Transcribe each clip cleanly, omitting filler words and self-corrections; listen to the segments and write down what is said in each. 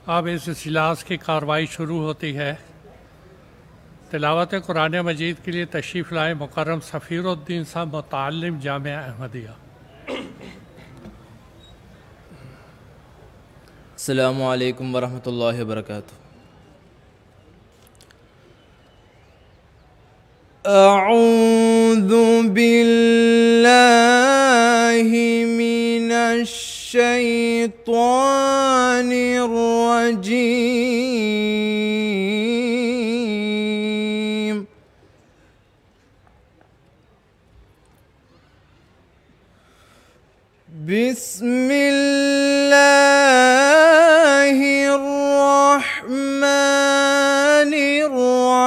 अब इस इजलास की कार्रवाई शुरू होती है। तिलावत कुरान मजीद के लिए तशरीफ़ लाए मुकर्रम सफ़ीरुद्दीन साहब मुतअल्लिम जामिया अहमदिया। अस्सलामु अलैकुम वरहमतुल्लाहि वबरकातुहू। अऊज़ु बिल्लाहि मिनश शैत्वानिर रजीम। बिस्मिल्लाहिर रहमानिर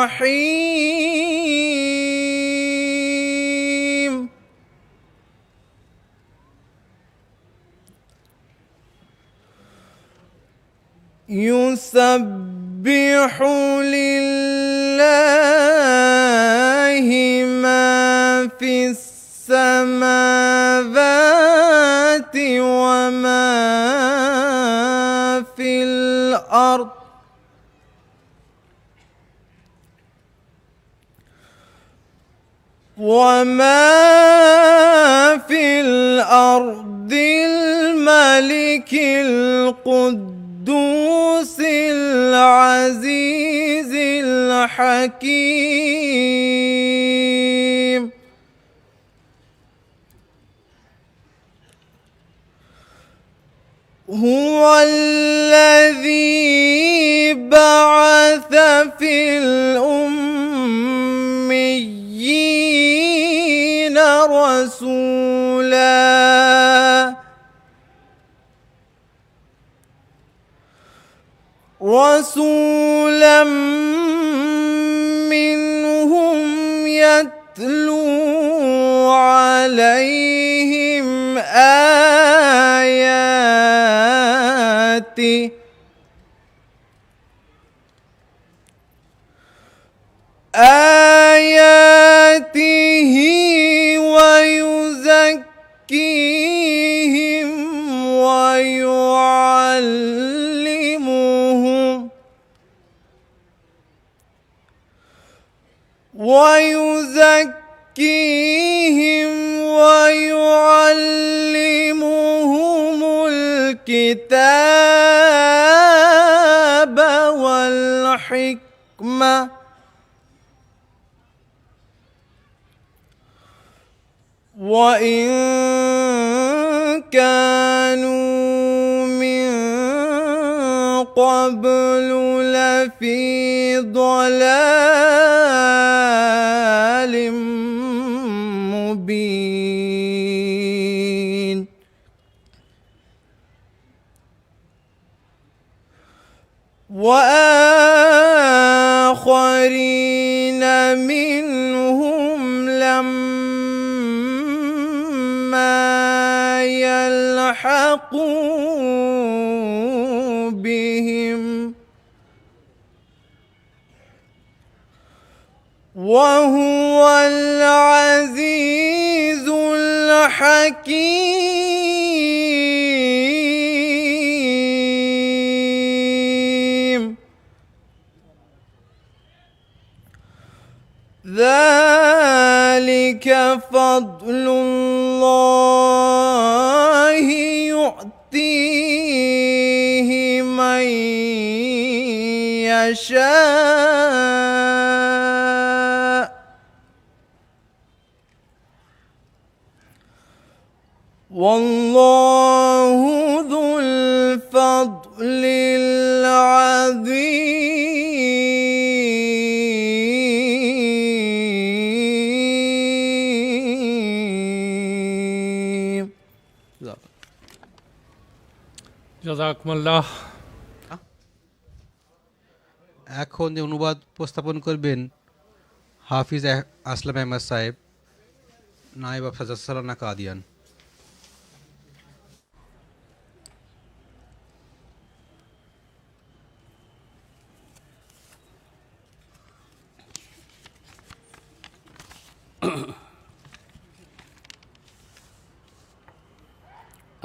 रहीम। युसब्बिहु लिल्लाहि मा फिस समावाति व मा फिल अर्द وما في الأرض الملك القدوس العزيز الحكيم. هو الذي بعث في الأميين رسولا منهم يتلو عليهم آياته ويزكيهم ويعلمهم الكتاب والحكمة وإن كانوا من قبل لفي ضلال مبين. وآخرين منهم لما يلحقوا بهم وهو العزيز الحكيم. ذلك فضل الله يؤتيه من يشاء والله ذو الفضل العظيم. জাযাকুমুল্লাহ। এখন যে অনুবাদ উপস্থাপন করবেন হাফিজ আসলাম আহমদ সাহেব, নায়েব আফসার সালানা কাদিয়ান।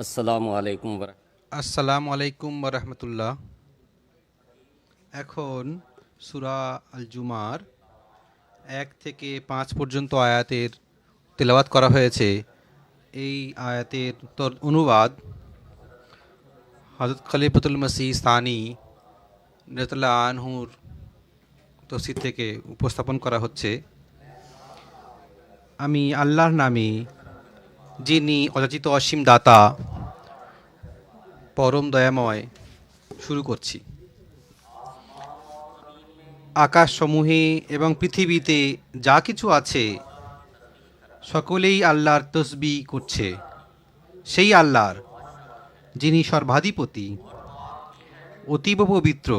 আসসালামু আলাইকুম আসসালামু আলাইকুম ওয়া রাহমাতুল্লাহ। এখন সূরা আল জুমার 1 থেকে 5 পর্যন্ত আয়াতের তেলাওয়াত করা হয়েছে। এই আয়াতের অনুবাদ হযরত খলিফাতুল মসিহ সানি রাদিয়াল্লাহু আনহুর তফসির থেকে উপস্থাপন করা হচ্ছে। আমি আল্লাহর নামে, যিনি অযাচিত অসীম দাতা, পরম দয়াময়, শুরু করছি। আকাশসমূহে এবং পৃথিবীতে যা কিছু আছে সকলেই আল্লাহর তসবিহ করছে। সেই আল্লাহর, যিনি সর্বাধিপতি, অতীব পবিত্র,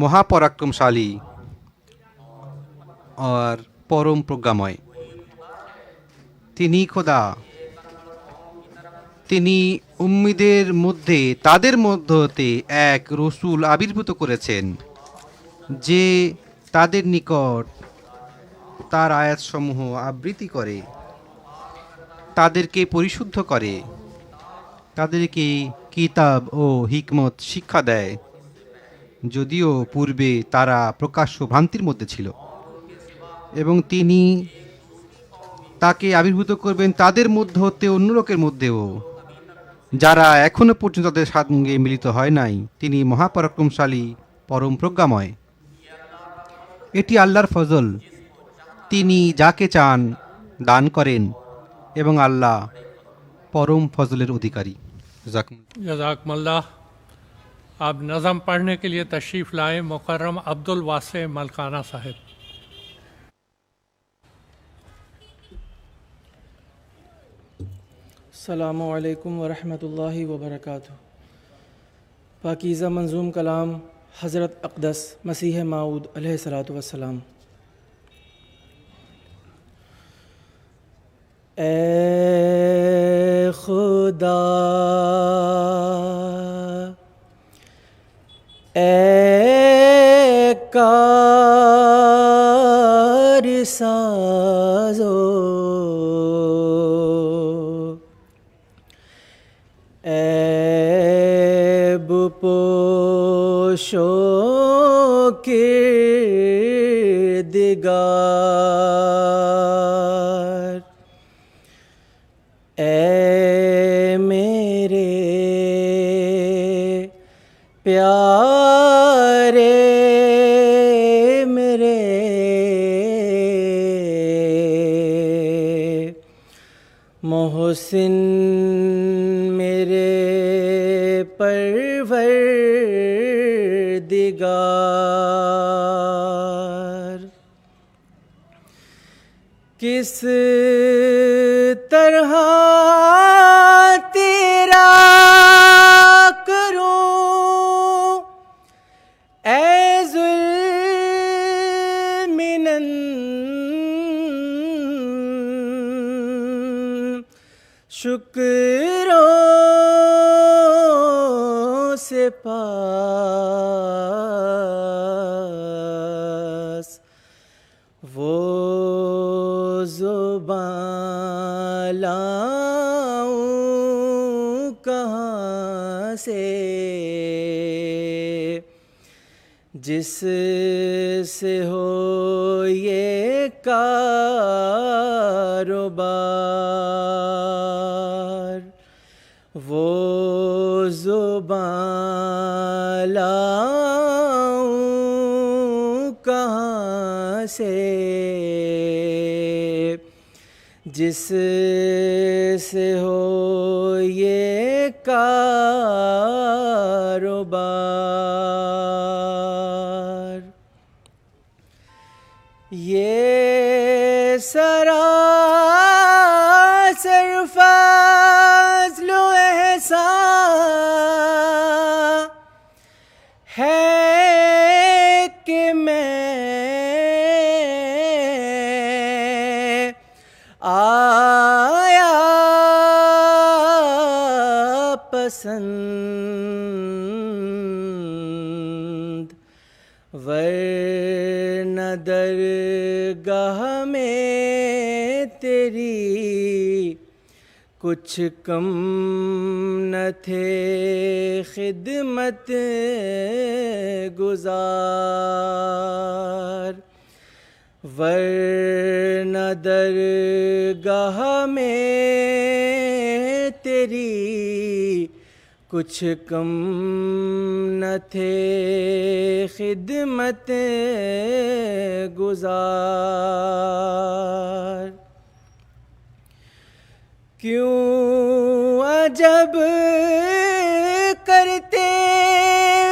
মহাপরাক্রমশালী আর পরম প্রজ্ঞাময়। তিনি খোদা। তিনি উম্মীদের মধ্যে তাদের মধ্য হতে এক রসূল আবির্ভূত করেছেন, যে তাদের নিকট তার আয়াতসমূহ আবৃত্তি করে, তাদেরকে পরিশুদ্ধ করে, তাদেরকে কিতাব ও হিকমত শিক্ষা দেয়, যদিও পূর্বে তারা প্রকাশ্য ভ্রান্তির মধ্যে ছিল। এবং তিনি তাকে আবির্ভূত করবেন তাদের মধ্য হতে অন্য লোকের মধ্যেও, যারা এখনো পর্যন্ত তাদের সঙ্গে মিলিত হয় নাই। তিনি মহাপরাক্রমশালী, পরম প্রজ্ঞাময়। এটি আল্লাহর ফজল। তিনি যাকে চান দান করেন এবং আল্লাহ পরম ফজলের অধিকারী। जज़ाकमुल्लाह। अब नज़म पढ़ने के लिए तशरीफ़ लाए मुकर्रम अब्दुल वासे मलकाना साहिब। अस्सलामु अलैकुम वरहमतुल्लाहि वबरकातुहू। पाकीज़ा मंजूम कलाम हज़रत अक़दस मसीह माऊद अलैहिस्सलातु वस्सलाम। ए खुदा, ए कारसाज़ो, ऐब पोशो किरदिगार, ऐ मेरे प्यारे, मेरे मोहसिन, मेरे परवरदिगार। किस तरह तेरा करूं ऐ ज़ुल्मिनन, शुक्रों से पास वो ज़ुबान लाऊं कहाँ से, जिस से हो ये कारोबार। वो ज़ुबान लाऊं कहाँ से, जिस से हो ये कारोबार। ये सरासर फज़्ल व एहसान है कि मैं आया पसंद, वरना दरगाह में तेरी کچھ کم نہ تھے خدمت گزار، ورنہ درگاہ میں تیری کچھ کم نہ تھے خدمت گزار۔ کیوں عجب کرتے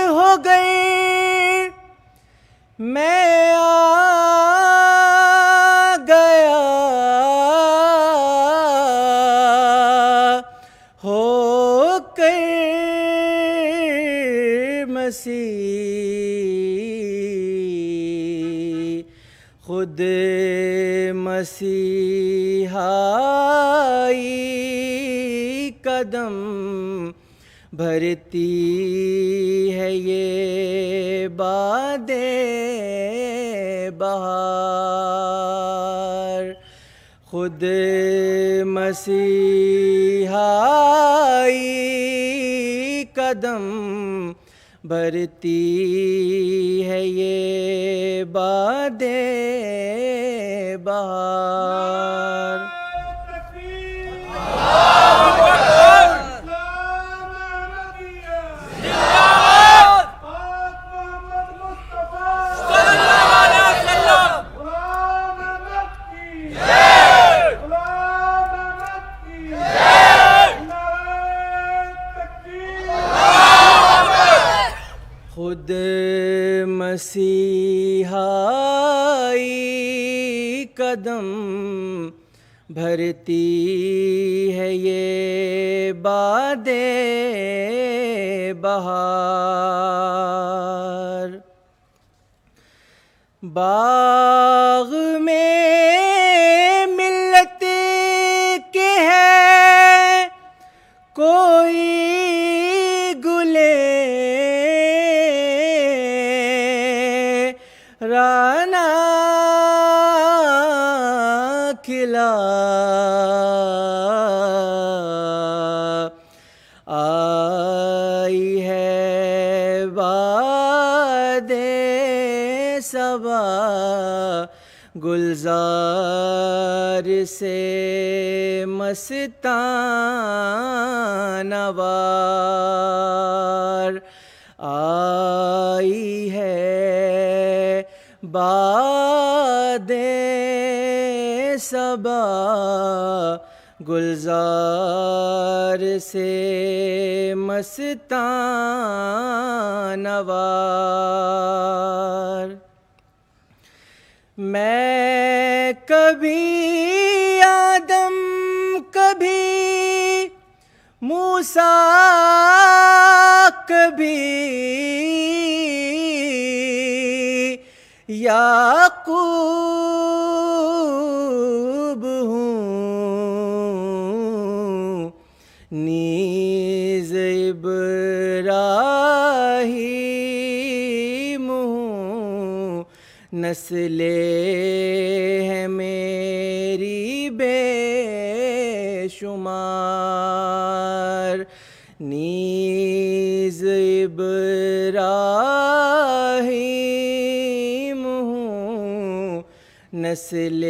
ہو گر میں آ گیا ہو کر مسیح، خود مسیحائی قدم بھرتی ہے یہ باد بہار، خود مسیحائی قدم بھرتی ہے یہ باد بہار۔ خود مسیحائی قدم بھرتی ہے یہ باد بہار، باغ میں ملت کے ہے کوئی گلے رانا کھلا آئی ہے باد صبا گلزار سے مستان وار، آئی ہے باد صبا گلزار سے مستان وار۔ میں کبھی آدم کبھی موسیٰ کبھی یعقوب ہوں، نیز ابراہیم ہوں، نسل ہے میری بے شمار، نیز ابراہیم ہوں، نسل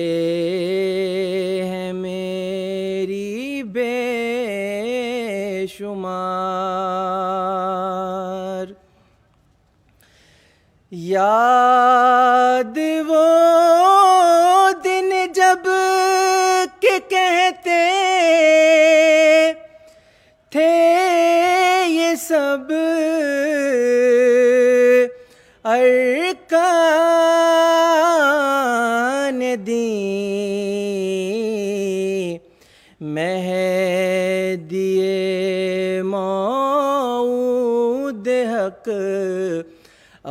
ہے میری بے شمار۔ یاد وہ دن جب کہ کہتے تھے یہ سب ارکان دین، مہدی موعود حق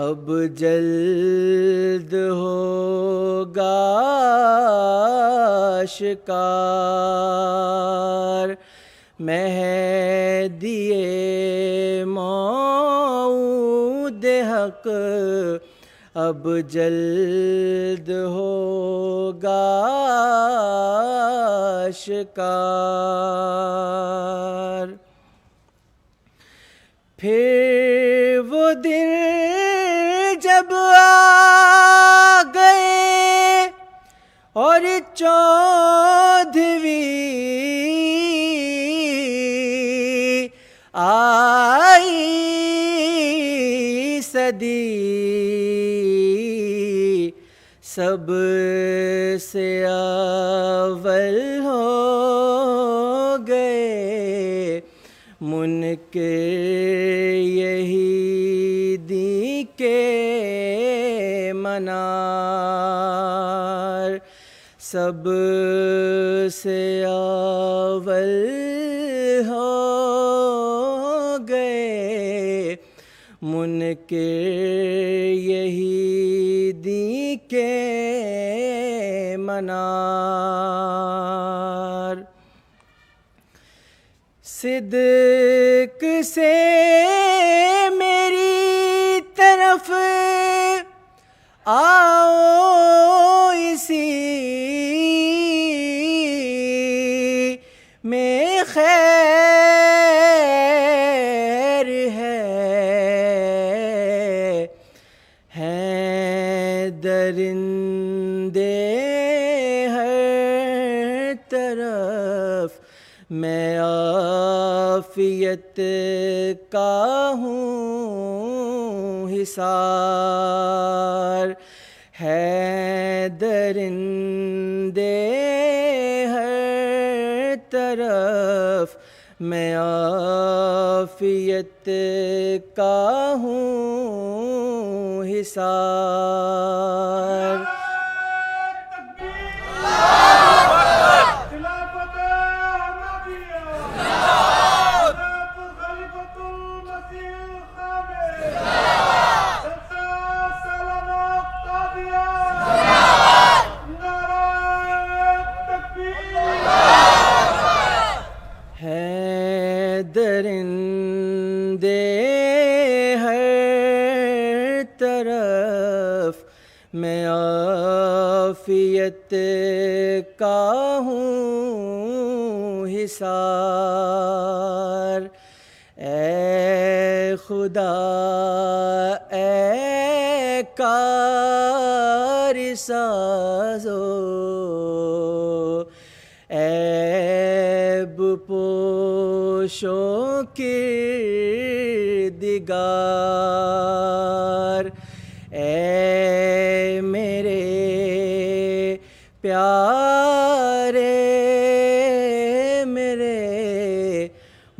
اب جلد ہوگا آشکار، مہدی موعود حق اب جلد ہوگا آشکار. پھر وہ دن جب آ گئے اور 14ویں آئی صدی، سب سے اول ہو گئے منکر یہی دین کے منار. سب سے اول ہو گئے منکر یہی دین کے منار. صدق سے میری طرف آؤ، اسی میں خیر ہیں درندے ہر طرف، میں عافیت کا ہوں حصار. ہے درندے ہر طرف، میں عافیت کا ہوں حصار. درندے ہر طرف، میں عافیت کا ہوں حصار. اے خدا اے کار سازو، عیب پوشوں کردگار. اے میرے پیارے میرے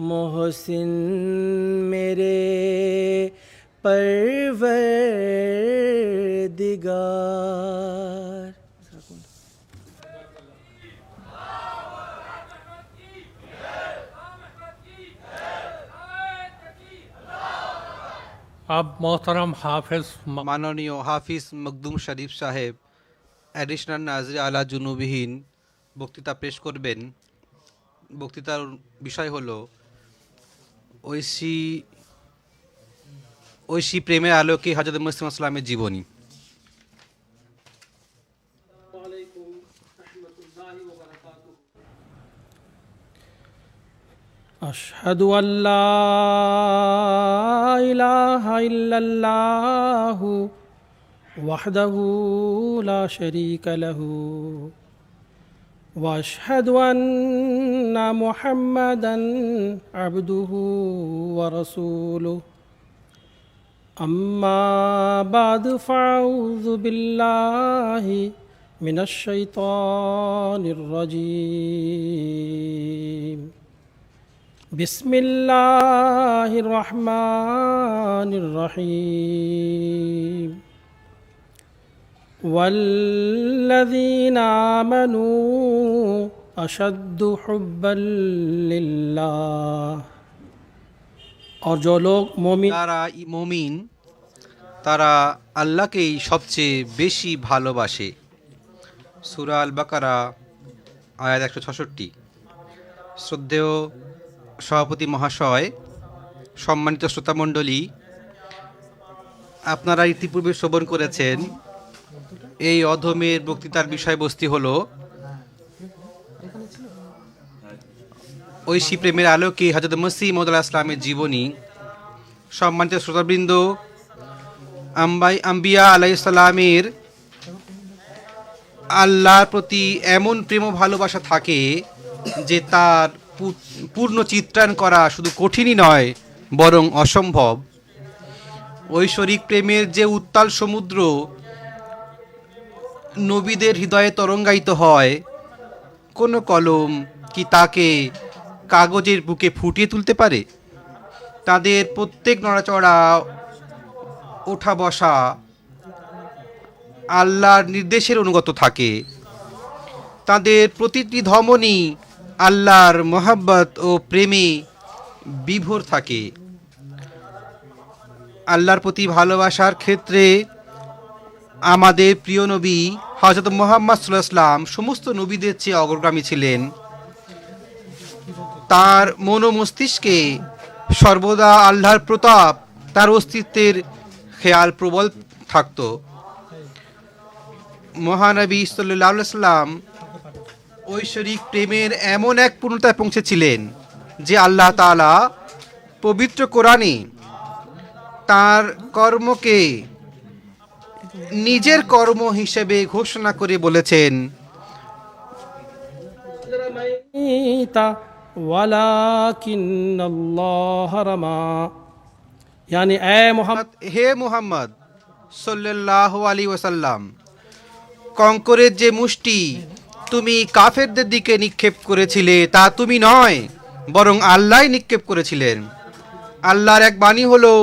محسن میرے پروردگار. اب محترم حافظ মাননীয় হাফিজ মখদুম শরীফ সাহেব অ্যাডিশনাল নাজির আলা জুনুবিহীন বক্তৃতা পেশ করবেন। বক্তৃতার বিষয় হলো ঐশী প্রেমের আলোকে হযরত মুহাম্মদ সাল্লামের জীবনী। أشهد أن لا إله إلا الله وحده لا شريك له وأشهد أن محمدًا عبده ورسوله أما بعد فأعوذ بالله من الشيطان الرجيم بسم الله الرحمن الرحيم والذين آمنوا أشد حبا لله اور جو لوگ مومن যারা মুমিন তারা আল্লাহকেই সবচেয়ে বেশি ভালোবাসে। সূরা আল বাকারা আয়াত 166। শ্রদ্ধেয় সভাপতি মহাশয়, সম্মানিত শ্রোতামণ্ডলী, আপনারা ইতিপূর্বে শ্রবণ করেছেন এই অধমের বক্তৃতার বিষয়বস্তু হলো ঐশী প্রেমের আলোকে হযরত মসিহ মাউদ আলাইহিস সালামের জীবনী। সম্মানিত শ্রোতাবৃন্দ, আম্বিয়া আলাইহিস সালামের আল্লাহর প্রতি এমন প্রেম ও ভালোবাসা থাকে যে তার পূর্ণ চিত্রায়ন করা শুধু কঠিনই নয় বরং অসম্ভব। ঐশ্বরিক প্রেমের যে উত্তাল সমুদ্র নবীদের হৃদয়ে তরঙ্গায়িত হয়, কোনো কলম কি তাকে কাগজের বুকে ফুটিয়ে তুলতে পারে? তাদের প্রত্যেক নড়াচড়া, ওঠা বসা আল্লাহর নির্দেশের অনুগত থাকে। তাদের প্রতিটি ধমনী আল্লাহর মহাব্বত ও প্রেমে বিভোর থাকে। আল্লাহর প্রতি ভালোবাসার ক্ষেত্রে আমাদের প্রিয় নবী হযরত মুহাম্মদ সাল্লাল্লাহু আলাইহি ওয়াসাল্লাম সমস্ত নবীদের চেয়ে অগ্রগামী ছিলেন। তার মন মস্তিষ্কে সর্বদা আল্লাহর প্রতাপ, তার অস্তিত্বের খেয়াল প্রবল থাকত। মহানবী সাল্লাল্লাহু আলাইহি ওয়াসাল্লাম ঐশ্বরিক প্রেমের এমন এক পূর্ণতায় পৌঁছেছিলেন যে আল্লাহ তাআলা পবিত্র কোরআনে তার কর্মকে নিজের কর্ম হিসেবে ঘোষণা করে বলেছেন, ওয়ালাকিন্নাল্লাহ রামা, यानी ए मोहम्मद, হে মুহাম্মদ সাল্লাল্লাহু আলাইহি ওয়াসাল্লাম, কঙ্করের যে মুষ্টি তুমি কাফেরদের দিকে নিক্ষেপ করেছিলে তা তুমি নয়, বরং আল্লাহই নিক্ষেপ করেছিলেন। আল্লাহর এক বাণী হলো,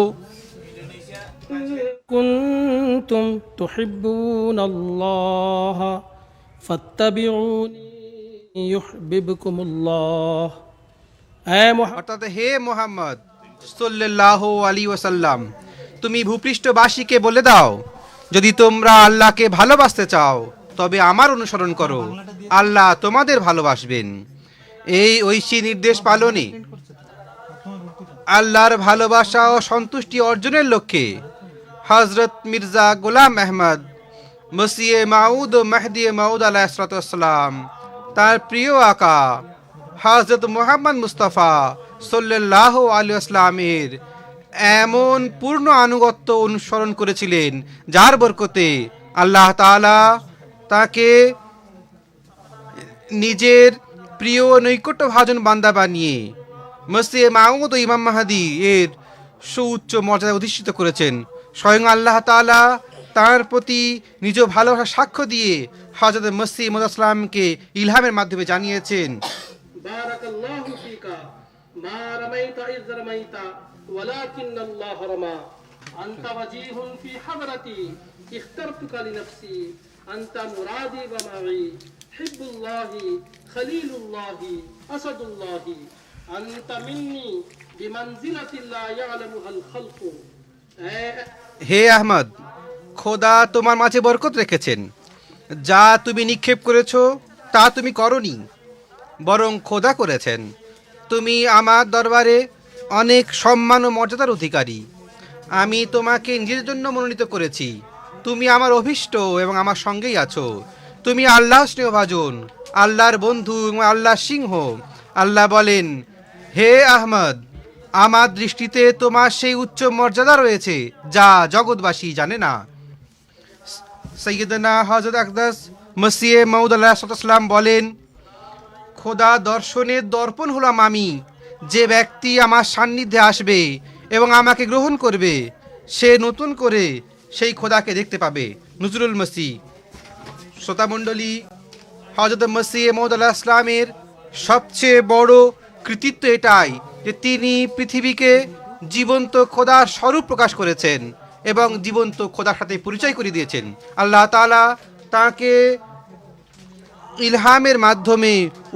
কুনতুম তুহিব্বুনাল্লাহ ফাত্তাবিউনি ইউহিব্বুকুমুল্লাহ। এ মোহাম্মদ, অর্থাৎ হে মুহাম্মদ সাল্লাল্লাহু আলাইহি ওয়াসাল্লাম, তুমি ভূপৃষ্ঠবাসীকে বলে দাও, যদি তোমরা আল্লাহকে ভালোবাসতে চাও তবে আমার অনুসরণ করো, আল্লাহ তোমাদের ভালোবাসবেন। এই ঐশী নির্দেশ পালনে আল্লাহর ভালোবাসা ও সন্তুষ্টি অর্জনের লক্ষ্যে হযরত মির্জা গোলাম আহমদ মসিহ মাউদ ও মেহদি মাউদ আলাইহিসসালাম, তার প্রিয় আকা হযরত মুহাম্মদ মুস্তাফা সাল্লাল্লাহু আলাইহি ওয়াসাল্লামের এমন পূর্ণ আনুগত্য অনুসরণ করেছিলেন যার বরকতে আল্লাহ তাআলা তাকে নিজের প্রিয় নৈকট্যভাজন বান্দা বানিয়ে মসিহ মাউদ ও ইমাম মাহদী এর সুউচ্চ মর্যাদায় অধিষ্ঠিত করেছেন। স্বয়ং আল্লাহ তাআলা তার প্রতি নিজ ভালোবাসার সাক্ষ্য দিয়ে হযরত মসিহ মাউদ সাল্লামকে ইলহামের মাধ্যমে জানিয়েছেন, বারাকাল্লাহু ফিকা মা রামাইতা ইয রামাইতা ওয়ালাকিন্নাল্লাহ রামা আনতা ওয়াজিহুন ফি হাদরাতি ইখতারতুকা লিনাফসি আনতা মুরাদি ওয়া মা'i হিব্বুল্লাহি খলিলুল্লাহি আসাদুল্লাহি আনতা মিন্নি বিমানজিলাতি লা ইয়ালামুহাল খালকু। হে আহমদ, খোদা তোমার মাঝে বরকত রেখেছেন। যা তুমি নিক্ষেপ করেছো তা তুমি করনি, বরং খোদা করেছেন। তুমি আমার দরবারে অনেক সম্মান ও মর্যাদার অধিকারী। আমি তোমাকে নিজের জন্য মনোনীত করেছি। তুমি আমার অভীষ্ট এবং আমার সঙ্গেই আছো। তুমি আল্লাহ স্নেহভাজন, আল্লাহর বন্ধু এবং আল্লাহর সিংহ। আল্লাহ বলেন, হে আহমদ, আমার দৃষ্টিতে তোমার সেই উচ্চ মর্যাদা রয়েছে যা জগৎবাসী জানে না। সৈয়দনা হযরত আকদাস মসিহ মাউদ আলাইহিসসালাম বলেন, খোদা দর্শনের দর্পণ হলাম আমি। যে ব্যক্তি আমার সান্নিধ্যে আসবে এবং আমাকে গ্রহণ করবে সে নতুন করে সেই খোদাকে দেখতে পাবে। নজরুল মসিহ। শ্রোতামণ্ডলী, হযরত মসিহ মাউদ আলাইহিস সালামের সবচেয়ে বড় কৃতিত্ব এটাই যে তিনি পৃথিবীকে জীবন্ত খোদার স্বরূপ প্রকাশ করেছেন এবং জীবন্ত খোদার সাথে পরিচয় করে দিয়েছেন। আল্লাহ তাআলা তাকে ইলহামের মাধ্যমে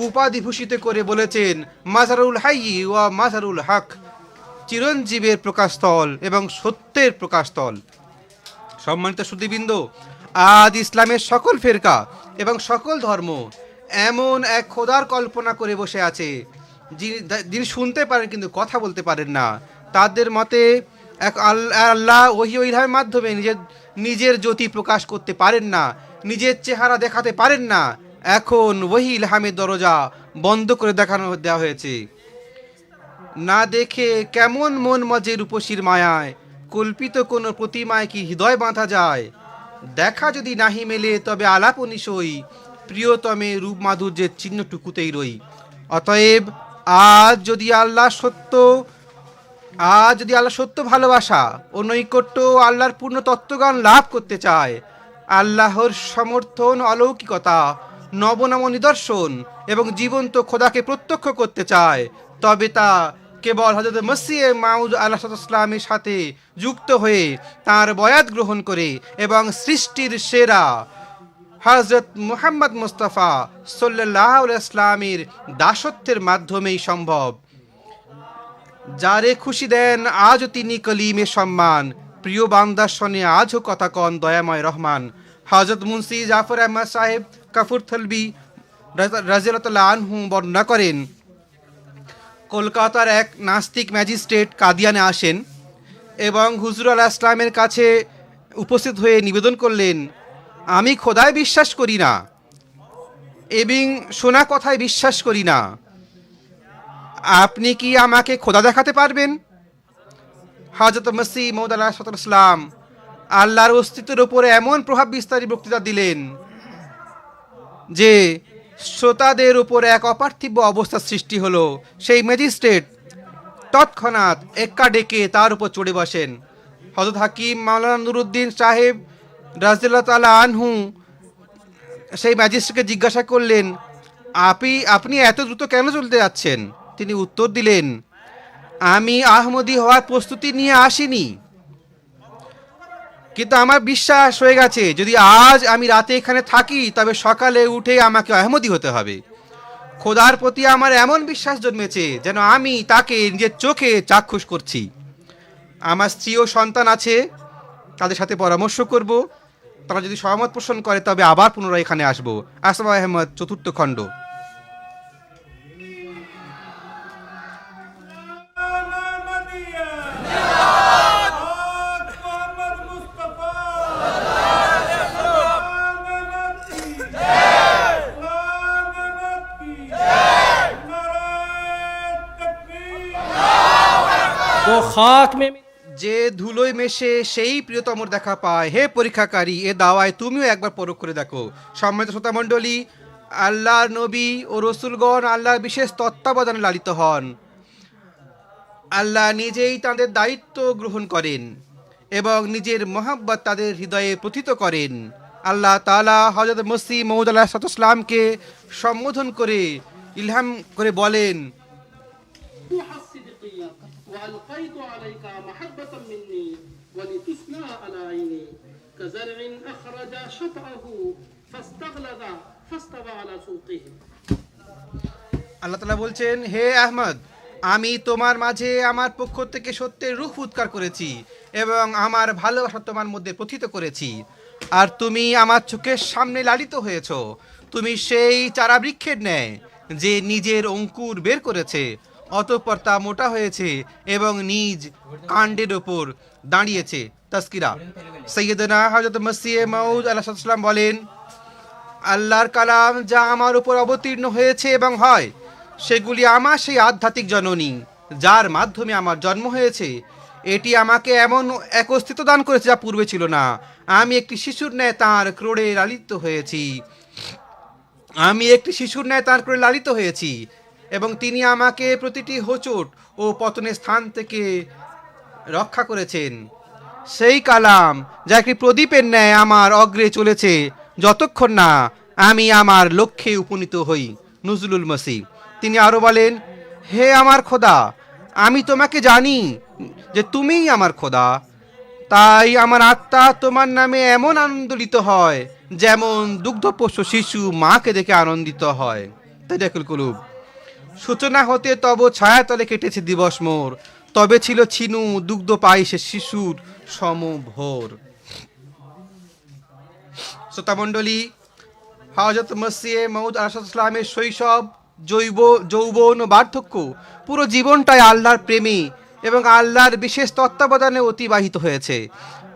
উপাধি ভূষিত করে বলেছেন, মাজারুল হাইয়ি ওয়া মাজারুল হক, চিরঞ্জীবের প্রকাশস্থল এবং সত্যের প্রকাশস্থল। সম্মানিত সুধীবৃন্দ, আজ ইসলামের সকল ফেরকা এবং সকল ধর্ম এমন এক খোদার কল্পনা করে বসে আছে যিনি শুনতে পারেন কিন্তু কথা বলতে পারেন না। তাদের মতে আল্লাহ ওহী ইলহামের মাধ্যমে নিজের জ্যোতি প্রকাশ করতে পারেন না, নিজের চেহারা দেখাতে পারেন না। এখন ওহী ইলহামের দরজা বন্ধ করে দেওয়া হয়েছে। না দেখে কেমন মন মজে রূপসীর মায়ায়, কল্পিত কোনো প্রতিমায় কি হৃদয় বাঁধা যায়। দেখা যদি নাহি মেলে তবে আলাপনি সই, প্রিয়তমে রূপ মাধুর্যের চিহ্নটুকুতেই রই। অতএব আজ যদি আল্লাহ সত্য ভালোবাসা ও নৈকট্য, আল্লাহর পূর্ণ তত্ত্বজ্ঞান লাভ করতে চায়, আল্লাহর সমর্থন, অলৌকিকতা, নবনব নিদর্শন এবং জীবন্ত খোদাকে প্রত্যক্ষ করতে চায়, তবে তা কেবল হযরত মসিহ মাউদ আলাইহিসসালামের সাথে যুক্ত হয়ে তার বয়াত গ্রহণ করে এবং সৃষ্টির সেরা হযরত মুহাম্মদ মুস্তাফা সাল্লাল্লাহু আলাইহি ওয়াসাল্লামের দাসত্বের মাধ্যমেই সম্ভব। যারে খুশি দেন আজও তিনি কলিমে সম্মান, প্রিয় বান্দার শনে আজও কথা কন দয়াময় রহমান। হযরত মুন্সি জাফর আহমদ সাহেব কাফুরথলবি রাদিয়াল্লাহু আনহু বর্ণনা করেন, কলকাতার এক নাস্তিক ম্যাজিস্ট্রেট কাদিয়ানে আসেন এবং হুজুর আলাইহিস সালামের কাছে উপস্থিত হয়ে নিবেদন করলেন, আমি খোদায় বিশ্বাস করি না এবং শোনা কথায় বিশ্বাস করি না, আপনি কি আমাকে খোদা দেখাতে পারবেন? হযরত মসিহ মাউদ আলাইহিস সালাম আল্লাহর অস্তিত্বের উপরে এমন প্রভাব বিস্তারী বক্তৃতা দিলেন যে শ্রোতাদের উপরে এক অপার্থিব অবস্থার সৃষ্টি হলো। সেই ম্যাজিস্ট্রেট তৎক্ষণাৎ এক্কা ডেকে তার উপর চড়ে বসেন। হযরত হাকিম মাওলানা নুরুদ্দিন সাহেব রাদিয়াল্লাহু তাআলা আনহু সেই ম্যাজিস্ট্রেটকে জিজ্ঞাসা করলেন, আপনি এত দ্রুত কেন চলতে যাচ্ছেন? তিনি উত্তর দিলেন, আমি আহমদী হওয়ার প্রস্তুতি নিয়ে আসিনি, কিন্তু আমার বিশ্বাস হয়ে গেছে যদি আজ আমি রাতে এখানে থাকি তবে সকালে উঠে আমাকে আহমদী হতে হবে। খোদার প্রতি আমার এমন বিশ্বাস জন্মেছে যেন আমি তাকে নিজের চোখে চাক্ষুষ করছি। আমার স্ত্রী ও সন্তান আছে, তাদের সাথে পরামর্শ করব, তারা যদি সহমত পোষণ করে তবে আবার পুনরায় এখানে আসবো। আসমাহ আহমদ, 4th খণ্ড। वो खाक में যে ধুলোয় মেশে সেই প্রিয়তমর দেখা পায়। হে পরীক্ষাকারী, এ দাওয়ায় তুমিও একবার পরখ করে দেখো। সম্মানিত শ্রোতা মণ্ডলী, আল্লাহর নবী ও রসুলগণ আল্লাহর বিশেষ তত্ত্বাবধানে লালিত হন। আল্লাহ নিজেই তাদের দায়িত্ব গ্রহণ করেন এবং নিজের মহাব্বত তাদের হৃদয়ে প্রথিত করেন। আল্লাহ তাআলা হযরত মসিহ মাউদ আলাইহিস সালামকে সম্বোধন করে ইলহাম করে বলেন, روح الصدق وألقيت عليك محبة مني ولتصنع على عيني كزرع أخرج شطأه فاستغلظ فاستوى على سوقه। আল্লাহ তাআলা বলছেন, হে আহমদ, আমি তোমার মাঝে আমার পক্ষ থেকে সত্যের রূহ উৎকার করেছি এবং আমার ভালোবাসা তোমার মধ্যে প্রথিত করেছি, আর তুমি আমার চোখের সামনে লালিত হয়েছ। তুমি সেই চারা বৃক্ষের ন্যায় যে নিজের অঙ্কুর বের করেছে, অতঃপর তা মোটা হয়েছে এবং নিজ কাণ্ডের ওপর দাঁড়িয়েছে। তাজকিরা। সৈয়দনা হযরত মসিহ মাউদ আলাইহিস সালাম বলেন, আল্লাহর কালাম যা আমার উপর অবতীর্ণ হয়েছে এবং হয়, সেগুলি আমার সেই আধ্যাত্মিক জননী যার মাধ্যমে আমার জন্ম হয়েছে। এটি আমাকে এমন এক অস্তিত্ব দান করেছে যা পূর্বে ছিল না। আমি একটি শিশুর ন্যায় তাঁর ক্রোড়ে লালিত হয়েছি এবং তিনি আমাকে প্রতিটি হোঁচট ও পতনের স্থান থেকে রক্ষা করেছেন। সেই কালাম যা একটি প্রদীপের ন্যায় আমার অগ্রে চলেছে যতক্ষণ না আমি আমার লক্ষ্যে উপনীত হই। নজরুল মসিহ। তিনি আরও বলেন, হে আমার খোদা, আমি তোমাকে জানি যে তুমিই আমার খোদা, তাই আমার আত্মা তোমার নামে এমন আনন্দিত হয় যেমন দুগ্ধপোষ্য শিশু মাকে দেখে আনন্দিত হয়। তাইকুল কুলুব। সূচনা হতে তব ছায়াতলে কেটেছে দিবস মোর, তবে ছিল ছিনু দুগ্ধ পাই সে শিশুর সমভোর। শ্রোতামণ্ডলী, হযরত মসিহ মাউদ আলাইহিস সালামের শৈশব, যৌবন ও বার্ধক্য, পুরো জীবনটাই আল্লাহর প্রেমে এবং আল্লাহর বিশেষ তত্ত্বাবধানে অতিবাহিত হয়েছে।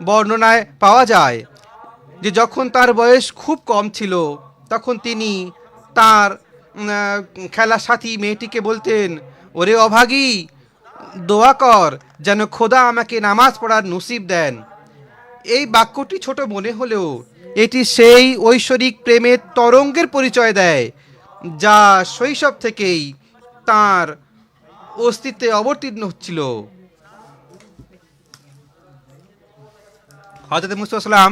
বর্ণনায় পাওয়া যায় যে যখন তার বয়স খুব কম ছিল তখন তিনি তার খেলার সাথী মেয়েটিকে বলতেন, ওরে অভাগী, দোয়া কর যেন খোদা আমাকে নামাজ পড়ার নসিব দেন। এই বাক্যটি ছোট মনে হলেও এটি সেই ঐশ্বরিক প্রেমের তরঙ্গের পরিচয় দেয় যা শৈশব থেকেই তার অস্তিত্বে অবতীর্ণ হচ্ছিল। হযরত মুসা সালাম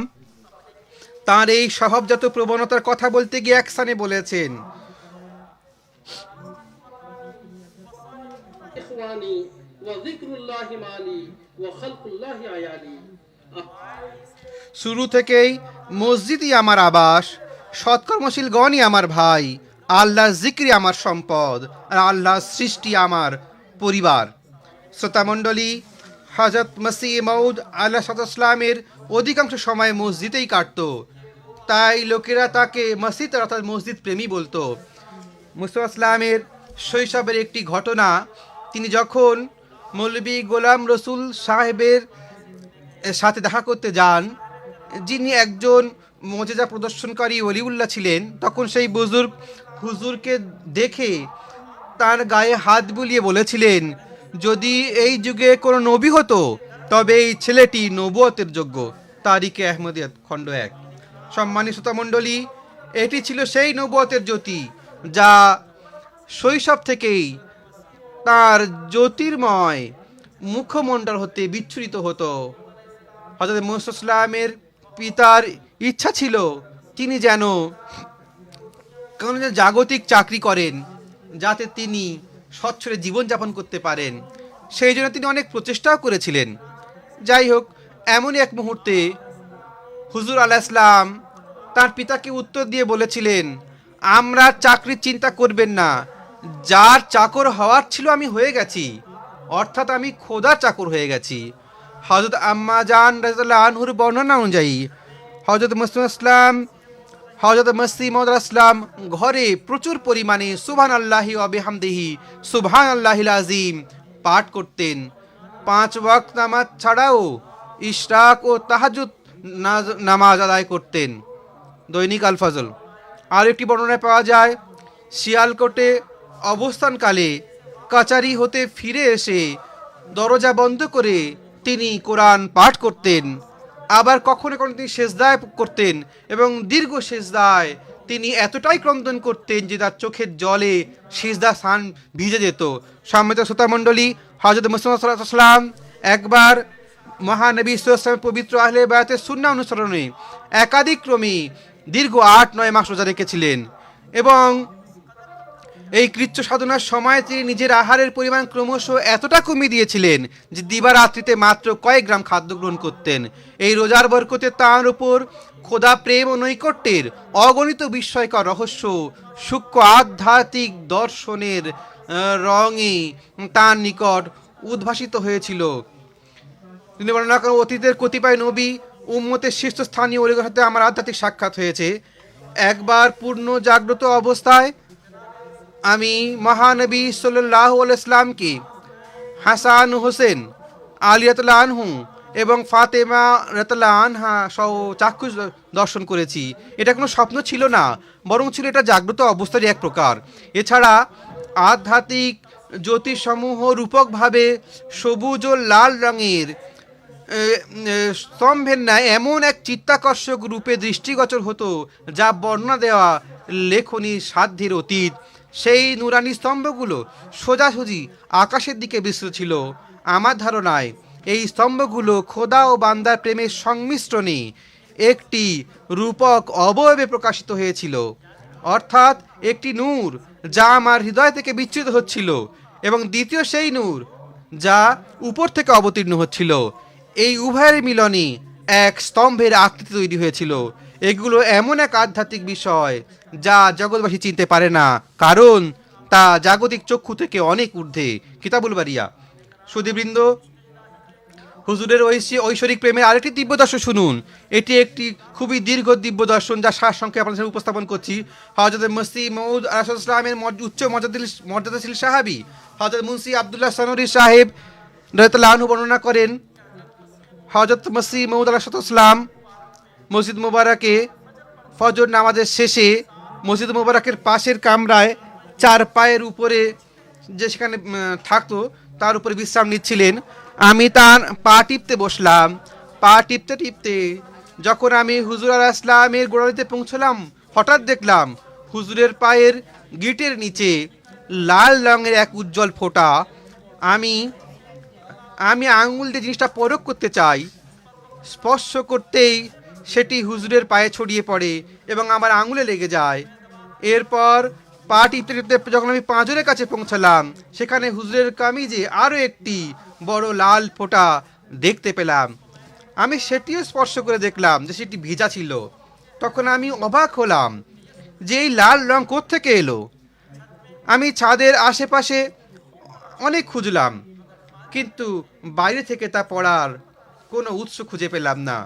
তার এই স্বভাবজাত প্রবণতার কথা বলতে গিয়ে এক স্থানে বলেছেন, إخواني وذكر الله مالي وخلق الله عيالي। শুরু থেকেই মসজিদই আমার আবাস, সৎকর্মশীলগণই আমার ভাই, আল্লাহর জিক্রি আমার সম্পদ, আর আল্লাহর সৃষ্টি আমার পরিবার। শ্রোতামণ্ডলী, হযরত মসিহ মউদ আলাইহিসসালামের অধিকাংশ সময় মসজিদেই কাটত, তাই লোকেরা তাকে মসজিদ অর্থাৎ মসজিদ প্রেমী বলতো। মুসা ইসলামের শৈশবের একটি ঘটনা, তিনি যখন মৌলভী গোলাম রসুল সাহেবের সাথে দেখা করতে যান, যিনি একজন মোজেজা প্রদর্শনকারী ওলিউল্লাহ ছিলেন, তখন সেই বুজুর্গ হুজুরকে দেখে তার গায়ে হাত বুলিয়ে বলেছিলেন, যদি এই যুগে কোনো নবী হতো তবে এই ছেলেটি নবুয়তের যোগ্য। তারিখে আহমদিয়া খণ্ড 1। সম্মানিত শ্রোতামণ্ডলী, এটি ছিল সেই নবুয়তের জ্যোতি যা শৈশব থেকেই তার জ্যোতির্ময় মুখমণ্ডল হতে বিচ্ছুরিত হতো। হযরত মুসা ইসলামের পিতার ইচ্ছা ছিল তিনি যেন কোনো জাগতিক চাকরি করেন যাতে তিনি স্বচ্ছলে জীবনযাপন করতে পারেন। সেই জন্য তিনি অনেক প্রচেষ্টাও করেছিলেন। যাই হোক, এমনই এক মুহূর্তে হুজুর আলাইহিস সালাম তার পিতাকে উত্তর দিয়ে বলেছিলেন, আমরা চাকরির চিন্তা করবেন না, যার চাকর হওয়ার ছিল আমি হয়ে গেছি, অর্থাৎ আমি খোদার চাকর হয়ে গেছি। হযরত আম্মা জান রাদিয়াল্লাহু আনহুর বর্ণনা অনুযায়ী হযরত মসিহ মউদ ইসলাম ঘরে প্রচুর পরিমাণে সুবহানাল্লাহি ওয়া বিহামদিহি সুবহানাল্লাহিল আযীম পাঠ করতেন। 5 ওয়াক্ত নামাজ ছাড়াও ইশরাক ও তাহাজ্জুদ নামাজ আদায় করতেন, দৈনিক আল ফজল। আর একটি বর্ণনায় পাওয়া যায়, শিয়ালকোটে অবস্থানকালে কাচারি হতে ফিরে এসে দরজা বন্ধ করে তিনি কোরআন পাঠ করতেন। আবার কখনো কখনো তিনি সেজদায় করতেন এবং দীর্ঘ সেজদায় তিনি এতটাই ক্রন্দন করতেন যে তার চোখের জলে সিজদা স্থান ভিজে যেত। সম্মানিত শ্রোতামণ্ডলী, হযরত মুহাম্মদ সাল্লাল্লাহু আলাইহি ওয়াসাল্লাম একবার মহানবী সাল্লাল্লাহু আলাইহি ওয়াসাল্লামের পবিত্র আহলে বায়াতের সুন্নাহ অনুসরণে একাধিক্রমে দীর্ঘ 8-9 মাস রোজা রেখেছিলেন এবং এই কৃচ্ছ সাধনার সময় তিনি নিজের আহারের পরিমাণ ক্রমশ এতটা কমিয়ে দিয়েছিলেন যে দিবারাত্রিতে মাত্র কয়েক গ্রাম খাদ্য গ্রহণ করতেন। এই রোজার বরকতে তাঁর উপর খোদা প্রেম ও নৈকট্যের অগণিত বিস্ময়কর রহস্য সূক্ষ্ম আধ্যাত্মিক দর্শনের রঙে তাঁর নিকট উদ্ভাসিত হয়েছিল। তিনি বর্ণনা করেন, অতীতের কতিপয় নবী উম্মতের শীর্ষস্থানীয় ওলিদের সাথে আমার আধ্যাত্মিক সাক্ষাৎ হয়েছে। একবার পূর্ণ জাগ্রত অবস্থায় আমি মহানবী সাল্লাল্লাহু আলাইহি সাল্লামকে হাসান হোসেন আলী রাদিয়াল্লাহু আনহু এবং ফাতেমা রাদিয়াল্লাহু আনহা সহ চাক্ষুষ দর্শন করেছি। এটা কোনো স্বপ্ন ছিল না, বরং ছিল এটা জাগ্রত অবস্থারই এক প্রকার। এছাড়া আধ্যাত্মিক জ্যোতিষসমূহ রূপকভাবে সবুজ ও লাল রঙের স্তম্ভের ন্যায় এমন এক চিত্তাকর্ষক রূপে দৃষ্টিগোচর হতো যা বর্ণনা দেওয়া লেখনীর সাধ্যের অতীত। সেই নুরানি স্তম্ভগুলো সোজাসুজি আকাশের দিকে বিস্তৃত ছিল। আমার ধারণায় এই স্তম্ভগুলো খোদা ও বান্দার প্রেমের সংমিশ্রণে একটি রূপক অবয়বে প্রকাশিত হয়েছিল, অর্থাৎ একটি নূর যা আমার হৃদয় থেকে বিচ্ছুরিত হচ্ছিল এবং দ্বিতীয় সেই নূর যা উপর থেকে অবতীর্ণ হচ্ছিল। এই উভয়ের মিলনে এক স্তম্ভের আকৃতি তৈরি হয়েছিল। এগুলো এমন এক আধ্যাত্মিক বিষয় যা জগৎবাসী চিনতে পারে না, কারণ তা জাগতিক চক্ষু থেকে অনেক ঊর্ধ্বে। কিতাবুল বারিয়া। সুধীবৃন্দ, হুজুরের ঐশ্বরিক প্রেমের আরেকটি দিব্য দর্শন শুনুন। এটি একটি খুবই দীর্ঘ দিব্য দর্শন যা সারসংক্ষেপে আপনাদের সামনে উপস্থাপন করছি। হযরত মসিহ মউদ আলাইহিস সালামের উচ্চ মর্যাদাশীল সাহাবী হযরত মুন্সি আব্দুল্লাহ সনরি সাহেব রাদিয়াল্লাহু আনহু বর্ণনা করেন, হযরত মসিহ মউদ আলাইহিসসালাম মসজিদ মুবারকে ফজর নামাজের শেষে মসজিদ মুবারকের পাশের কামরায় চার পায়ের উপরে যে সেখানে থাকতো তার উপরে বিশ্রাম নিচ্ছিলেন। আমি তার পা টিপতে বসলাম। পা টিপতে টিপতে যখন আমি হুজুর আলাইহিস সালামের গোড়ালিতে পৌঁছলাম, হঠাৎ দেখলাম হুজুরের পায়ের গিটের নিচে লাল রঙের এক উজ্জ্বল ফোঁটা। আমি আঙুল দিয়ে জিনিসটা পরখ করতে চাই, স্পর্শ করতেই সেটি হুজুরের পায়ে ছড়িয়ে পড়ে এবং আমার আঙুলে লেগে যায়। এরপর পা টিপতে টিপতে যখন আমি পাঁজরের কাছে পৌঁছালাম, সেখানে হুজুরের কামিজে আরও একটি বড় লাল ফোঁটা দেখতে পেলাম। আমি সেটিও স্পর্শ করে দেখলাম যে সেটি ভিজা ছিল। তখন আমি অবাক হলাম যে এই লাল রং কোত্থেকে এলো। আমি ছাদের আশেপাশে অনেক খুঁজলাম, কিন্তু বাইরে থেকে তা পড়ার কোনো উৎস খুঁজে পেলাম না।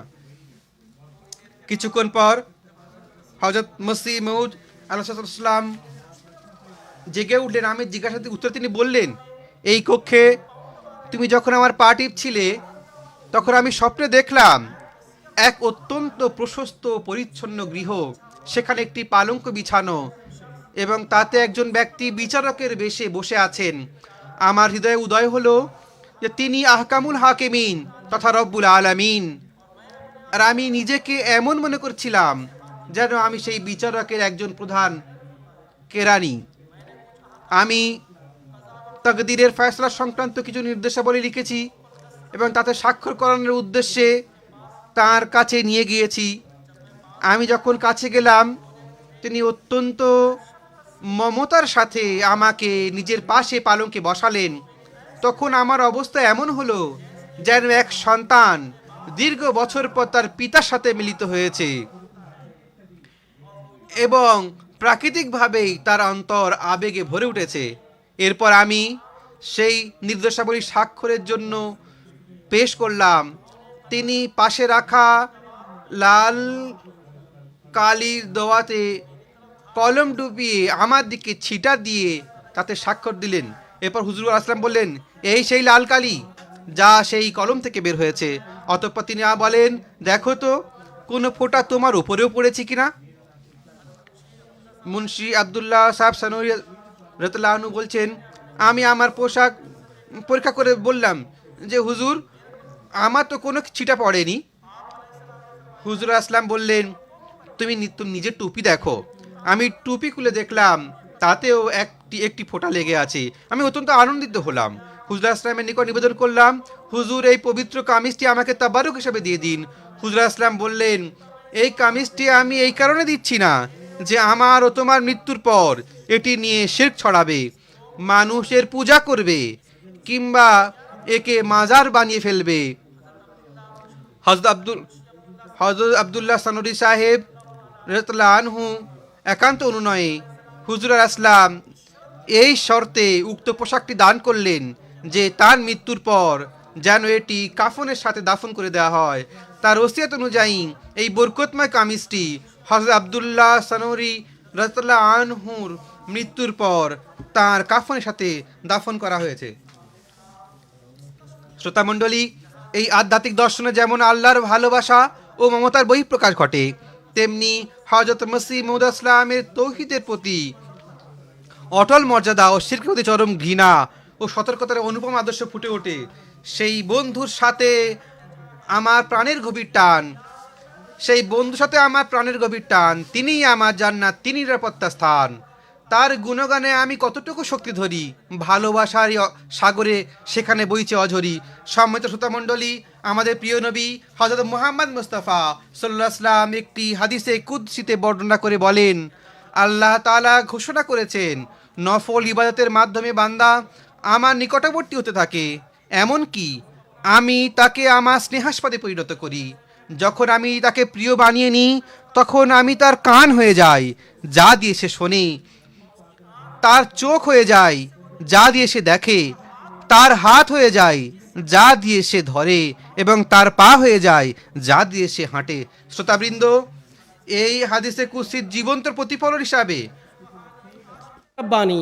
কিছুক্ষণ পর হযরত মসিহ মউদ আলাইহিসসালাম জেগে উঠলেন। আমি জিজ্ঞাসার উত্তর তিনি বললেন, এই কক্ষে তুমি যখন আমার পা টিপছিলে তখন আমি স্বপ্নে দেখলাম এক অত্যন্ত প্রশস্ত পরিচ্ছন্ন গৃহ, সেখানে একটি পালঙ্ক বিছানো এবং তাতে একজন ব্যক্তি বিচারকের বেশে বসে আছেন। আমার হৃদয়ে উদয় হলো যে তিনি আহকামুল হাকিমিন তথা রব্বুল আলামিন। আর আমি নিজেকে এমন মনে করছিলাম যেন আমি সেই বিচারকের একজন প্রধান কেরানি। আমি তাকদীরের ফয়সালা সংক্রান্ত কিছু নির্দেশাবলী লিখেছি এবং তাতে স্বাক্ষর করানোর উদ্দেশ্যে তার কাছে নিয়ে গিয়েছি। আমি যখন কাছে গেলাম, তিনি অত্যন্ত মমতার সাথে আমাকে নিজের পাশে পালঙ্কে বসালেন। তখন আমার অবস্থা এমন হলো যেন এক সন্তান দীর্ঘ বছর পর তার পিতার সাথে মিলিত হয়েছে এবং প্রাকৃতিকভাবেই তার অন্তর আবেগে ভরে উঠেছে। এরপর আমি সেই নির্দেশাবলী স্বাক্ষরের জন্য পেশ করলাম। তিনি পাশে রাখা লাল কালির দোয়াতে কলম ডুবিয়ে আমার দিকে ছিটা দিয়ে তাতে স্বাক্ষর দিলেন। এরপর হুজুর আসলাম বললেন, এই সেই লাল কালি যা সেই কলম থেকে বের হয়েছে। অতঃপর তিনি বলেন, দেখো তো কোনো ফোঁটা তোমার উপরেও পড়েছে কিনা। মুন্সি আবদুল্লাহ সাহেব সানুরি রাদিয়াল্লাহু আনহু বলছেন, আমি আমার পোশাক পরীক্ষা করে বললাম যে হুজুর, আমার তো কোনো ছিটা পড়েনি। হুজুর আসলাম বললেন, তুমি নিজের টুপি দেখো। আমি টুপি খুলে দেখলাম তাতেও একটি ফোঁটা লেগে আছে। আমি অত্যন্ত আনন্দিত হলাম। হুজুর আসলামের নিকট নিবেদন করলাম, হুজুর এই পবিত্র কামিজটি আমাকে তাবারুক হিসেবে দিয়ে দিন। হুজুর আসলাম বললেন, এই কামিজটি আমি এই কারণে দিচ্ছি না যে আমার ও তোমার মৃত্যুর পর এটি নিয়ে শিরক ছড়াবে, মানুষের পূজা করবে কিংবা একে মাজার বানিয়ে ফেলবে। হযরত আবদুল্লাহ সানুরি সাহেব রাদিয়াল্লাহু আনহু একান্ত অনুনয়ে হুজুর আসলাম এই শর্তে উক্ত পোশাকটি দান করলেন যে তার মৃত্যুর পর যেন এটি কাফনের সাথে দাফন করে দেওয়া হয়। তার ওসিয়ত অনুযায়ী এই বরকতময় কামিজটি হযরত আবদুল্লাহ সানুরি রাদিয়াল্লাহু আনহুর মৃত্যুর পর তার কাফনের সাথে দাফন করা হয়েছে। শ্রোতামণ্ডলী, এই আধ্যাত্মিক দর্শনে যেমন আল্লাহর ভালোবাসা ও মমতার বহিঃপ্রকাশ ঘটে, তেমনি হযরত মসিহ মউদ ইসলামের তৌহিদের প্রতি অটল মর্যাদা ও শিরকের প্রতি চরম ঘৃণা ও সতর্কতার অনুপম আদর্শ ফুটে ওঠে। সেই বন্ধুর সাথে আমার প্রাণের গভীর টান, তিনিই আমার জান্নাত, তিনি নিরাপত্তা স্থান। তার গুণগানে আমি কতটুকু শক্তি ধরি, ভালোবাসার সাগরে সেখানে বইছে অঝরি। সম্মানিত শ্রোতামণ্ডলী, আমাদের প্রিয় নবী হযরত মুহাম্মদ মুস্তাফা সাল্লাল্লাহু আলাইহি ওয়াসাল্লাম একটি হাদিসে কুদসিতে বর্ণনা করে বলেন, আল্লাহ তাআলা ঘোষণা করেছেন, নফল ইবাদতের মাধ্যমে বান্দা আমার নিকটবর্তী হতে থাকে, এমনকি আমি তাকে আমার স্নেহাস্পদে পরিণত করি। যখন আমি তাকে প্রিয় বানিয়ে নিই তখন আমি তার কান হয়ে যাই, যা দিয়ে সে শোনে, তার চোখ হয়ে যায়, যা দিয়ে সে দেখে, তার হাত হয়ে যায়, যা দিয়ে সে ধরে, এবং তার পা হয়ে যায়, যা দিয়ে সে হাঁটে। শ্রোতাবৃন্দ, এই হাদিসে কুদসির জীবন্ত প্রতিফলন হিসাবে বাণী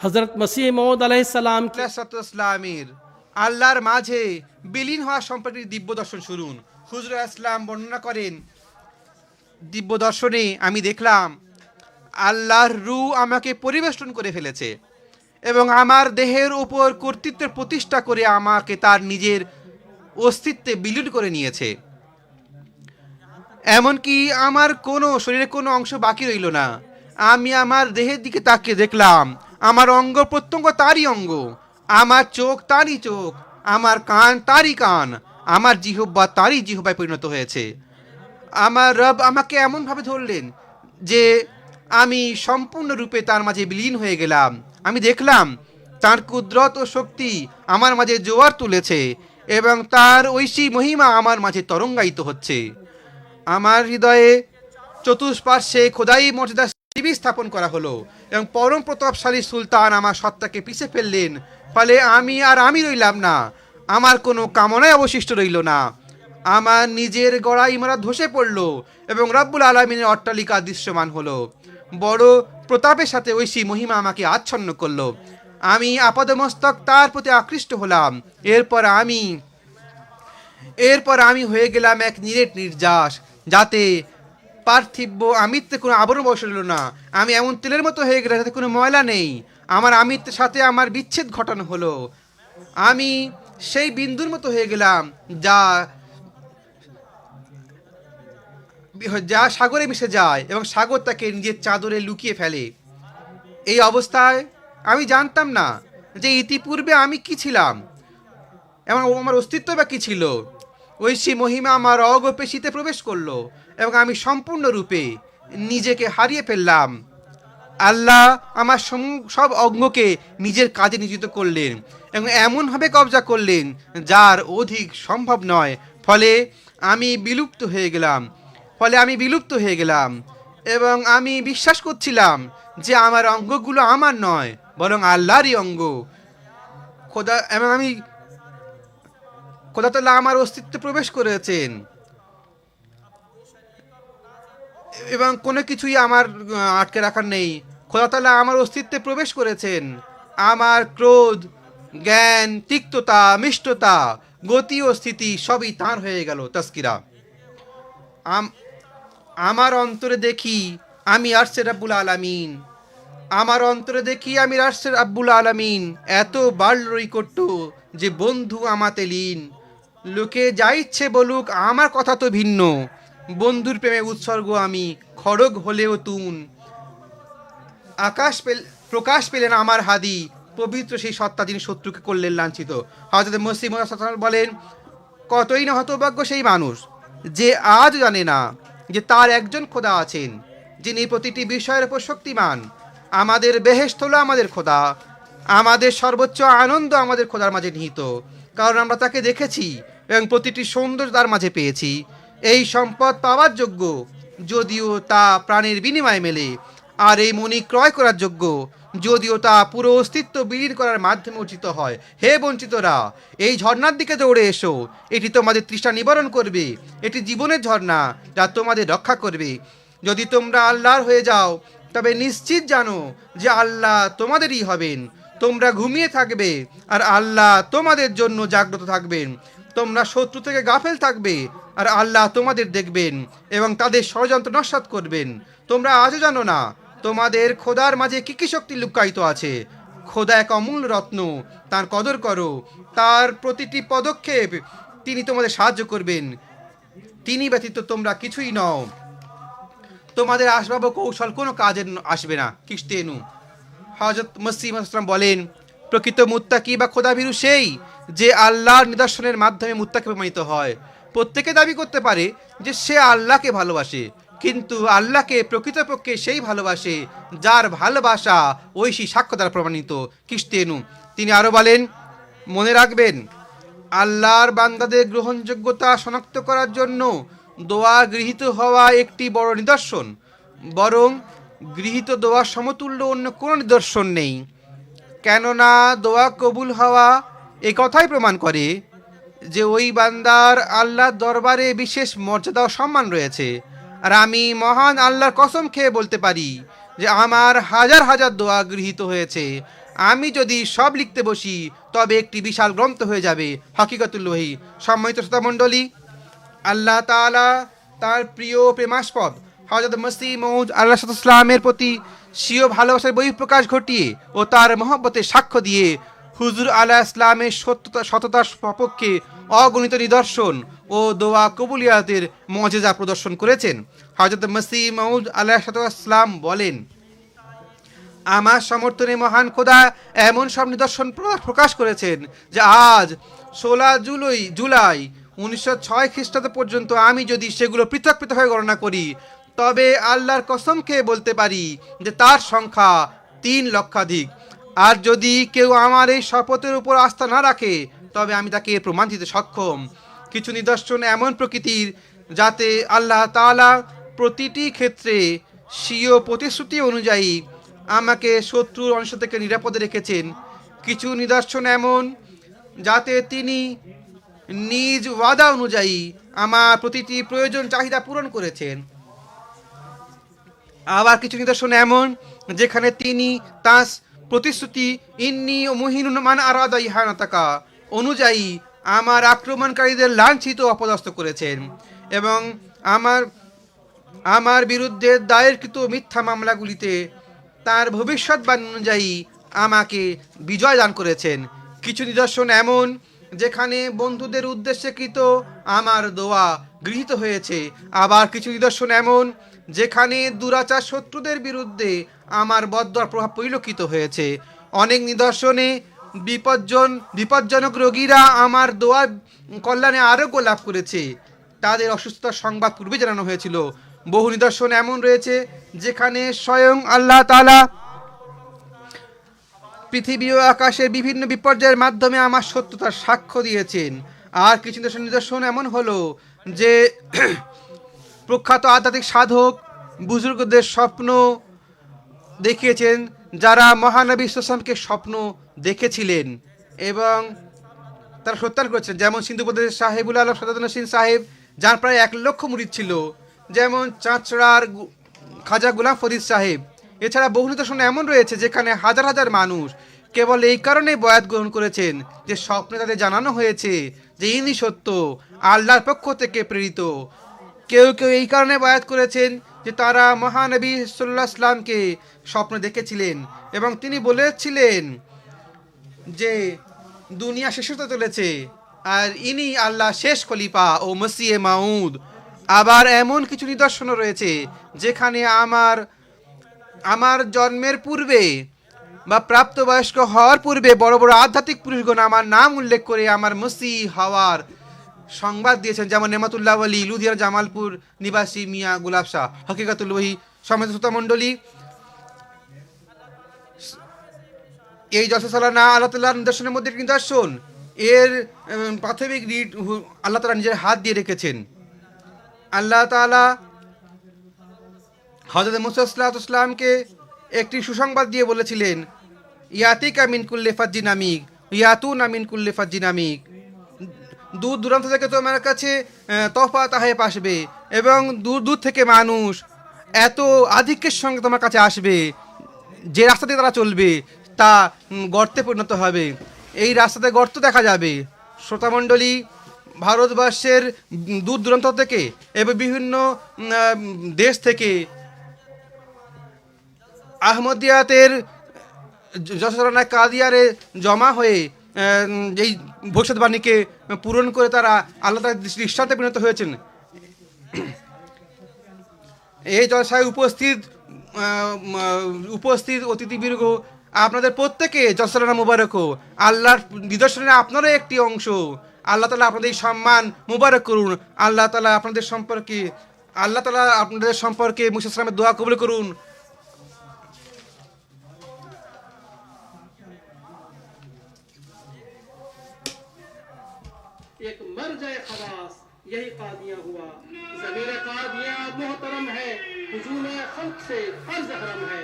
হজরত মসিহ মউদ আলাইহিস সালাম ইসলামের আল্লাহর মাঝে বিলীন হওয়া সম্পর্কে দিব্য দর্শন শুনুন। হুজুর ইসলাম বর্ণনা করেন, দিব্য দর্শনে আমি দেখলাম আল্লাহর রূহ আমাকে পরিবেষ্টন করে ফেলেছে এবং আমার দেহের উপর কর্তৃত্বের প্রতিষ্ঠা করে আমাকে তার নিজের অস্তিত্বে বিলীন করে নিয়েছে। এমনকি আমার কোনো শরীরে কোনো অংশ বাকি রইল না। আমি আমার দেহের দিকে তাকিয়ে দেখলাম আমার অঙ্গ প্রত্যঙ্গ তারই অঙ্গ, আমার চোখ তারই চোখ, আমার কান তারই কান, আমার জিহ্বা তারই জিহ্বায় পরিণত হয়েছে। আমার রব আমাকে এমনভাবে ধরলেন যে আমি সম্পূর্ণরূপে তার মাঝে বিলীন হয়ে গেলাম। আমি দেখলাম তার কুদরত ও শক্তি আমার মাঝে জোয়ার তুলেছে এবং তার ঐশী মহিমা আমার মাঝে তরঙ্গায়িত হচ্ছে। আমার হৃদয়ে চতুষ্পার্শ্বে খোদাই মর্যাদা শিবির স্থাপন করা হলো এবং পরম প্রতাপশালী সুলতান আমার সত্তাকে পিছে ফেললেন। ফলে আমি রইলাম না, আমার কোনো কামনায় অবশিষ্ট রইল না। আমার নিজের গড়া ইমারত ধসে পড়ল এবং রব্বুল আলামিনের অট্টালিকা দৃশ্যমান হলো। বড় প্রতাপের সাথে ঐশী মহিমা আমাকে আচ্ছন্ন করলো। আমি আপাদমস্তক তার প্রতি আকৃষ্ট হলাম। এরপর আমি হয়ে গেলাম এক নিরেট নির্যাস, যাতে পার্থিব আমিত্বে কোনো আবরণ বসে রইল না। আমি এমন তেলের মতো হয়ে গেলাম যাতে কোনো ময়লা নেই। আমার আমিত্বের সাথে আমার বিচ্ছেদ ঘটানো হলো। আমি সেই বিন্দুর মতো হয়ে গেলাম যা সাগরে মিশে যায় এবং সাগর তাকে নিজের চাদরে লুকিয়ে ফেলে। এই অবস্থায় আমি জানতাম না যে ইতিপূর্বে আমি কি ছিলাম এবং আমার অস্তিত্ব বা কী ছিল। ঐশী মহিমা আমার অঙ্গ পেশিতে প্রবেশ করলো এবং আমি সম্পূর্ণরূপে নিজেকে হারিয়ে ফেললাম। আল্লাহ আমার সব অঙ্গকে নিজের কাজে নিয়োজিত করলেন এবং এমনভাবে কবজা করলেন যার অধিক সম্ভব নয়। ফলে আমি বিলুপ্ত হয়ে গেলাম এবং আমি বিশ্বাস করছিলাম যে আমার অঙ্গগুলো আমার নয়, বরং আল্লাহরই অঙ্গ। খোদা তাআলা আমার অস্তিত্বে প্রবেশ করেছেন এবং কোনো কিছুই আমার আটকে রাখার নেই। খোদা তাআলা আমার অস্তিত্বে প্রবেশ করেছেন। আমার ক্রোধ, জ্ঞান, তিক্ততা, মিষ্টতা, গতি ও স্থিতি সবই তাঁর হয়ে গেল। তাস্কিরা। আমার অন্তরে দেখি আমি আরশের রাব্বুল আলামিন এত বাড়লৈকট্য যে বন্ধু আমাতে লীন। লোকে যা ইচ্ছে বলুক আমার কথা তো ভিন্ন, বন্ধুর প্রেমে উৎসর্গ আমি, খড়গ হলেও তুন। প্রকাশ পেলেন আমার হাদি, পবিত্র সেই সত্তা যিনি শত্রুকে করলেন লাঞ্ছিত। হযরত মসিহ বলেন, কতই না হতভাগ্য সেই মানুষ যে আজ জানে না যে তার একজন খোদা আছেন যিনি প্রতিটি বিষয়ের উপর শক্তিমান। আমাদের বেহেশত হলো আমাদের খোদা, আমাদের সর্বোচ্চ আনন্দ আমাদের খোদার মাঝে নিহিত, কারণ আমরা তাকে দেখেছি এবং প্রতিটি সৌন্দর্য তার মাঝে পেয়েছি। এই সম্পদ পাওয়ার যোগ্য যদিও তা প্রাণের বিনিময়ে মেলে, আর এই মণি ক্রয় করার যোগ্য যদিও তা পুরো অস্তিত্ব বিলীন করার মাধ্যমে অর্জিত হয়। হে বঞ্চিতরা, এই ঝর্ণার দিকে দৌড়ে এসো। এটি তোমাদের তৃষ্ণা নিবারণ করবে। এটি জীবনের ঝর্ণা যা তোমাদের রক্ষা করবে। যদি তোমরা আল্লাহর হয়ে যাও তবে নিশ্চিত জানো যে আল্লাহ তোমাদেরই হবেন। তোমরা ঘুমিয়ে থাকবে আর আল্লাহ তোমাদের জন্য জাগ্রত থাকবেন। তোমরা শত্রু থেকে গাফেল থাকবে আর আল্লাহ তোমাদের দেখবেন এবং তাদের ষড়যন্ত্র নস্যাৎ করবেন। তোমরা আজও জানো না তোমাদের খোদার মাঝে কি কি শক্তি লুকায়িত আছে। খোদা এক অমূল্য রত্ন, তার কদর করো। তার প্রতিটি পদক্ষেপ তিনি তোমাদের সাহায্য করবেন। তিনি ব্যতীত তোমরা কিছুই নও। তোমাদের আসবাব কৌশল কোনো কাজে আসবে না। কিস্তেনু। হযরত মসিহ বলেন, প্রকৃত মুত্তাকি বা খোদাভীরু সেই যে আল্লাহর নিদর্শনের মাধ্যমে মুত্তাকি প্রমাণিত হয়। প্রত্যেকে দাবি করতে পারে যে সে আল্লাহকে ভালোবাসে, কিন্তু আল্লাহকে প্রকৃতপক্ষে সেই ভালোবাসে যার ভালোবাসা ঐশী সাক্ষ্য দ্বারা প্রমাণিত। কিস্তেনু। তিনি আরও বলেন, মনে রাখবেন আল্লাহর বান্দাদের গ্রহণযোগ্যতা শনাক্ত করার জন্য দোয়া গৃহীত হওয়া একটি বড় নিদর্শন, বরং গৃহীত দোয়ার সমতুল্য অন্য কোনো নিদর্শন নেই। কেননা দোয়া কবুল হওয়া এ কথাই প্রমাণ করে যে ওই বান্দার আল্লাহর দরবারে বিশেষ মর্যাদা ও সম্মান রয়েছে। আর আমি মহান আল্লাহর কসম খেয়ে বলতে পারি যে আমার হাজার হাজার দোয়া গৃহীত হয়েছে আমি যদি সব লিখতে বসি তবে একটি বিশাল গ্রন্থ হয়ে যাবে হাকিকাতুল ওহী। সম্মানিত শ্রোতা মণ্ডলী, আল্লাহ তাআলা তার প্রিয় প্রেমাস্পদ হযরত মসিহ মউদ আলাইহিস সালামের প্রতি স্বীয় ভালোবাসার বহিঃপ্রকাশ ঘটিয়ে ও তার মহব্বতের সাক্ষ্য দিয়ে হুজুর আলাইহিস সালামের সততার সপক্ষে অগণিত নিদর্শন ও দোয়া কবুলিয়াতের মুজিজা প্রদর্শন করেছেন। হযরত মসিহ মউদ আলাইহিস সালাম বলেন, আমার সমর্থনে মহান খোদা এমন সব নিদর্শন প্রকাশ করেছেন যে আজ 16 জুলাই 1906 খ্রিস্টাব্দ পর্যন্ত আমি যদি সেগুলো পৃথক পৃথকভাবে গণনা করি তবে আল্লাহর কসম খেয়ে বলতে পারি যে তার সংখ্যা 3 লক্ষাধিক। আর যদি কেউ আমার এই শপথের উপর আস্থা না রাখে তবে আমি তাকে প্রমাণ দিতে সক্ষম। কিছু নিদর্শন এমন প্রকৃতির যাতে আল্লাহ তাআলা প্রতিটি ক্ষেত্রে স্বীয় প্রতিশ্রুতি অনুযায়ী আমাকে শত্রুর অংশ থেকে নিরাপদে রেখেছেন। কিছু নিদর্শন এমন যাতে তিনি নিজ ওয়াদা অনুযায়ী আমার প্রতিটি প্রয়োজন চাহিদা পূরণ করেছেন। আবার কিছু নিদর্শন এমন যেখানে তিনি তার প্রতিশ্রুতি ইন্নী মুহিনুন মান আরাদা ইহানাতাকা অনুযায়ী আমার আক্রমণকারীদের লাঞ্ছিত অপদস্থ করেছেন এবং আমার বিরুদ্ধে দায়েরকৃত মিথ্যা মামলাগুলিতে তার ভবিষ্যৎবাণী অনুযায়ী আমাকে বিজয় দান করেছেন। কিছু নিদর্শন এমন যেখানে বন্ধুদের উদ্দেশ্যকৃত আমার দোয়া গৃহীত হয়েছে। আবার কিছু নিদর্শন এমন যেখানে দুরাচার শত্রুদের বিরুদ্ধে আমার বদদোয়ার প্রভাব পরিলক্ষিত হয়েছে। অনেক নিদর্শনে বিপজ্জনক রোগীরা আমার দোয়ার কল্যাণে আরোগ্য লাভ করেছে, তাদের অসুস্থতার সংবাদ পূর্বে জানানো হয়েছিল। বহু নিদর্শন এমন রয়েছে যেখানে স্বয়ং আল্লাহ তাআলা পৃথিবী ও আকাশের বিভিন্ন বিপর্যয়ের মাধ্যমে আমার সত্যতার সাক্ষ্য দিয়েছেন। আর কিছু নিদর্শন এমন হলো যে প্রখ্যাত আধ্যাত্মিক সাধক বুজুর্গদের স্বপ্ন দেখিয়েছেন যারা মহানবী সাল্লাল্লাহু আলাইহি স্বপ্ন দেখেছিলেন এবং তারা সত্যায়ন করেছেন। যেমন সিন্ধু প্রদেশের সাহেবুল আলম সাদাতুল সাহেব, যার প্রায় 1 লক্ষ মুরিদ ছিল, যেমন চাঁচড়ার খাজা গোলাম ফরিদ সাহেব। এছাড়া বহু নিদর্শন এমন রয়েছে যেখানে হাজার হাজার মানুষ কেবল এই কারণেই বয়াত গ্রহণ করেছেন যে স্বপ্নে তাদের জানানো হয়েছে যে ইনি সত্য, আল্লাহর পক্ষ থেকে প্রেরিত। কেউ কেউ এই কারণে বয়াত করেছেন যে তারা মহানবী সাল্লাল্লাহু আলাইহি ওয়াসাল্লামকে স্বপ্নে দেখেছিলেন এবং তিনি বলেছিলেন যে দুনিয়া শেষ হতে চলেছে আর ইনি আল্লাহ শেষ খলিফা ও মসিহ মাউদ। আবার এমন কিছু নিদর্শন রয়েছে যেখানে আমার জন্মের পূর্বে বা প্রাপ্তবয়স্ক হওয়ার পূর্বে বড় বড় আধ্যাত্মিক পুরুষগণ আমার নাম উল্লেখ করে আমার মসিহ হওয়ার সংবাদ দিয়েছেন, যেমন নেমাতুল্লাহ আলী লুধিয়ানা জামালপুর নিবাসী মিয়া গুলাব শাহ। হাকিকাতুল ওহী। সম্মানিত শ্রোতা মণ্ডলী, এই জলসা সালানা আল্লাহ তাআলার নিদর্শনের মধ্যে একটি নিদর্শন, এর প্রাথমিক রিট আল্লাহ তাআলা নিজের হাত দিয়ে রেখেছেন। আল্লাহ তাআলা হযরত মুসা সাল্লাল্লাহু আলাইহি ওয়াসাল্লামকে একটি সুসংবাদ দিয়ে বলেছিলেন, ইয়াতিকা মিন কুল্লি ফাজ্জিন আমিক ইয়াতুনা মিন কুল্লি ফাজ্জিন আমিক, দূর দূরান্ত থেকে তোমার কাছে তোহফা তাহেফ আসবে এবং দূর দূর থেকে মানুষ এত আধিক্যের সঙ্গে তোমার কাছে আসবে যে রাস্তা দিয়ে তারা চলবে তা গর্তে পরিণত হবে, এই রাস্তাতে গর্ত দেখা যাবে। শ্রোতামণ্ডলী, ভারতবর্ষের দূর দূরান্ত থেকে এবং বিভিন্ন দেশ থেকে আহমদিয়াতের যশোরানা কাদিয়ারে জমা হয়ে এই ভবিষ্যৎবাণীকে পূরণ করে তারা আল্লাহ তাআলার দৃষ্টান্তে পরিণত হয়েছেন। এই জলসায় উপস্থিত অতিথিবৃন্দ, আপনাদের প্রত্যেকে জলসানা মুবারক হোক। আল্লাহর নিদর্শনের আপনারও একটি অংশ। আল্লাহ তাআলা আপনাদের সম্মান মুবারক করুন। আল্লাহ তাআলা আপনাদের সম্পর্কে মুসা সালামের দোয়া কবুল করুন। एक मर जाए खलास यही कादिया हुआ, ज़मीर कादिया मोहतरम है, हुजूम खल्क से अर्ज़ हरम है।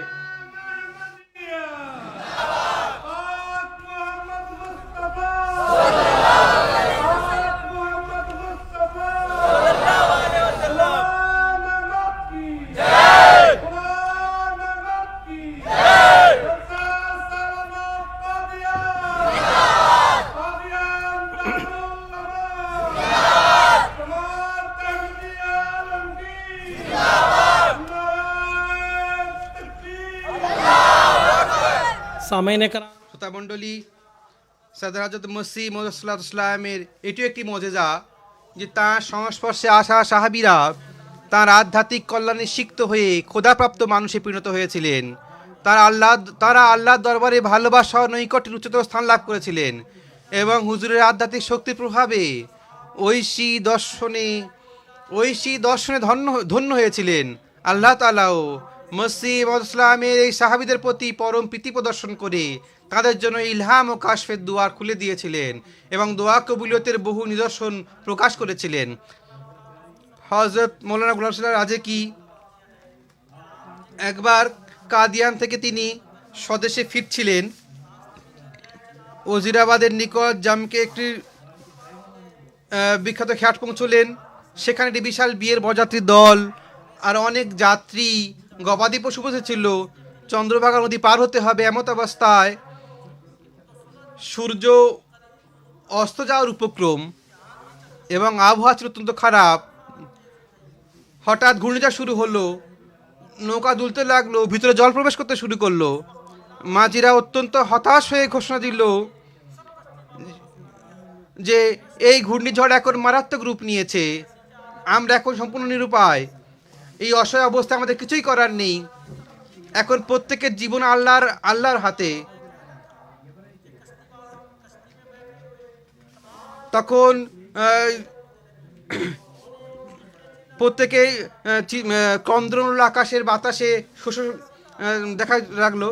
सामईन कराम, শ্রোতা মণ্ডলী, সদর হযরত মসিহ মউদ সাল্লাল্লাহু আলাইহি ওয়াসাল্লামের এটিও একটি মজেজা যে তাঁর সংস্পর্শে আসা সাহাবীরা তাঁর আধ্যাত্মিক কল্যাণে সিক্ত হয়ে খোদাপ্রাপ্ত মানুষে পরিণত হয়েছিলেন। তারা আল্লাহর দরবারে ভালোবাসা ও নৈকট্যের উচ্চতর স্থান লাভ করেছিলেন এবং হুজুরের আধ্যাত্মিক শক্তির প্রভাবে ঐশী দর্শনে ধন্য হয়েছিলেন। আল্লাহ তাআলাও মসিহ মউদ ইসলামের এই সাহাবীদের প্রতি পরম প্রীতি প্রদর্শন করে তাদের জন্য ইলহাম ও কাশফের দুয়ার খুলে দিয়েছিলেন এবং দোয়া কবুলিয়তের বহু নিদর্শন প্রকাশ করেছিলেন। হযরত মৌলানা গোলাম রসুল রাজেকি একবার কাদিয়ান থেকে তিনি স্বদেশে ফিরছিলেন। ওজিরাবাদের নিকট জামকে একটি বিখ্যাত ঘাট পৌঁছলেন। সেখানে একটি বিশাল বিয়ের বরযাত্রীর দল আর অনেক যাত্রী গবাদি পশু বসেছিল। চন্দ্রভাগা নদী পার হতে হবে এমত অবস্থায় সূর্য অস্ত যাওয়ার উপক্রম এবং আবহাওয়া ছিল অত্যন্ত খারাপ। হঠাৎ ঘূর্ণিঝড় শুরু হলো, নৌকা দুলতে লাগলো, ভিতরে জল প্রবেশ করতে শুরু করলো। মাঝিরা অত্যন্ত হতাশ হয়ে ঘোষণা দিল যে এই ঘূর্ণিঝড় এখন মারাত্মক রূপ নিয়েছে, আমরা এখন সম্পূর্ণ নিরুপায়, এই অসহায় অবস্থায় আমাদের কিছুই করার নেই, এখন প্রত্যেকের জীবন আল্লাহর হাতে। তখন প্রত্যেকেই ক্রন্দনরুল আকাশের বাতাসে দেখা লাগলো।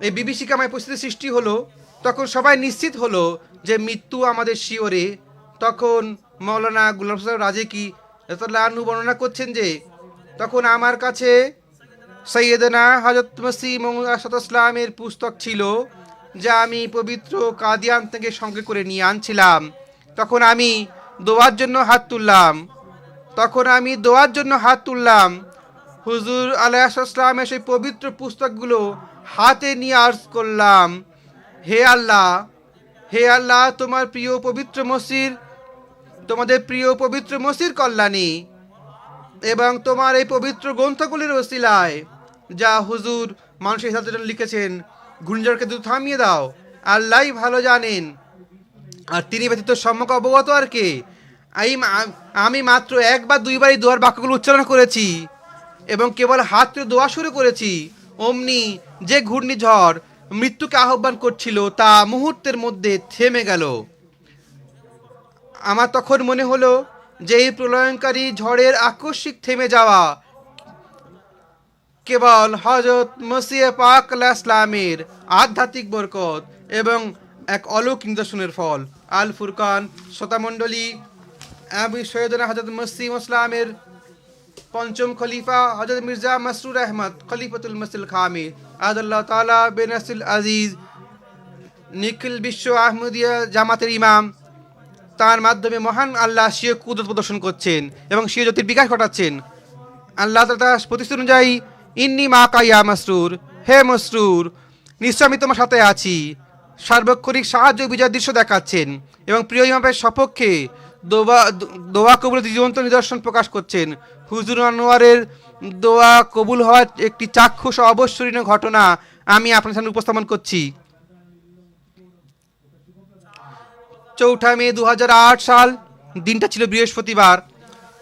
এই বিভীষিকাময় পরিস্থিতির সৃষ্টি হলো। তখন সবাই নিশ্চিত হলো যে মৃত্যু আমাদের শিওরে। তখন মৌলানা গোলাম রসুল রাজেকি রাদিয়াল্লাহু আনহু বর্ণনা করছেন যে তখন আমার কাছে সৈয়দনা হযরত মসিহ মউদ ইসলামের পুস্তক ছিল যা আমি পবিত্র কাদিয়ান থেকে সঙ্গে করে নিয়ে আনছিলাম। তখন আমি দোয়ার জন্য হাত তুললাম। হুজুর আলাইহিস সালামের সেই পবিত্র পুস্তকগুলো হাতে নিয়ে আর্জ করলাম, হে আল্লাহ, তোমাদের প্রিয় পবিত্র মসির কল্যাণে এবং তোমার এই পবিত্র গ্রন্থগুলির ওসিলায় যা হুজুর মানুষের হিসাবের জন্য লিখেছেন, ঘূর্ণিঝড়কে দ্রুত থামিয়ে দাও। আল্লাহই ভালো জানেন, আর তিনি ব্যতীত সম্যক অবগত আর কে। আমি মাত্র একবার দুইবার এই দোয়ার বাক্যগুলো উচ্চারণ করেছি এবং কেবল হাত তুলে দোয়া শুরু করেছি, অমনি যে ঘূর্ণিঝড় মৃত্যুকে আহ্বান করছিল তা মুহূর্তের মধ্যে থেমে গেল। আমার তখন মনে হলো যে এই প্রলয়ঙ্কারী ঝড়ের আকস্মিক থেমে যাওয়া কেবল হযরত মসিহ পাক আলাইহিস সালামের আধ্যাত্মিক বরকত এবং এক অলৌকিক নিদর্শনের ফল। আল ফুরকান। শ্রোতা মণ্ডলী, আমি সৈয়দনা হযরত মসিহ ইসলামের পঞ্চম খলিফা হযরত মির্জা মাসরুর আহমদ খলিফাতুল মসিল খামির আল্লাহ তাআলা বেনাসিল আজিজ নিখিল বিশ্ব আহমদিয়া জামাতের ইমাম, তার মাধ্যমে মহান আল্লাহ স্বীয় কুদরত প্রদর্শন করছেন এবং স্বীয় জ্যোতির বিকাশ ঘটাচ্ছেন। আল্লাহ তাআলা প্রতিশ্রুতি অনুযায়ী ইন্নী মাকা ইয়া মাসরুর, হে মসরুর, নিশ্চয় আমি তোমার সাথে আছি, সার্বক্ষণিক সাহায্য বিজয়ের দৃশ্য দেখাচ্ছেন এবং প্রিয় ইমামের সপক্ষে দোয়া কবুলের জীবন্ত নিদর্শন প্রকাশ করছেন। হুজুর আনোয়ারের দোয়া কবুল হওয়ার একটি চাক্ষুষ অবশ্যরীয় ঘটনা আমি আপনার সামনে উপস্থাপন করছি। 4 মে 2008 সাল, দিনটা ছিল বৃহস্পতিবার।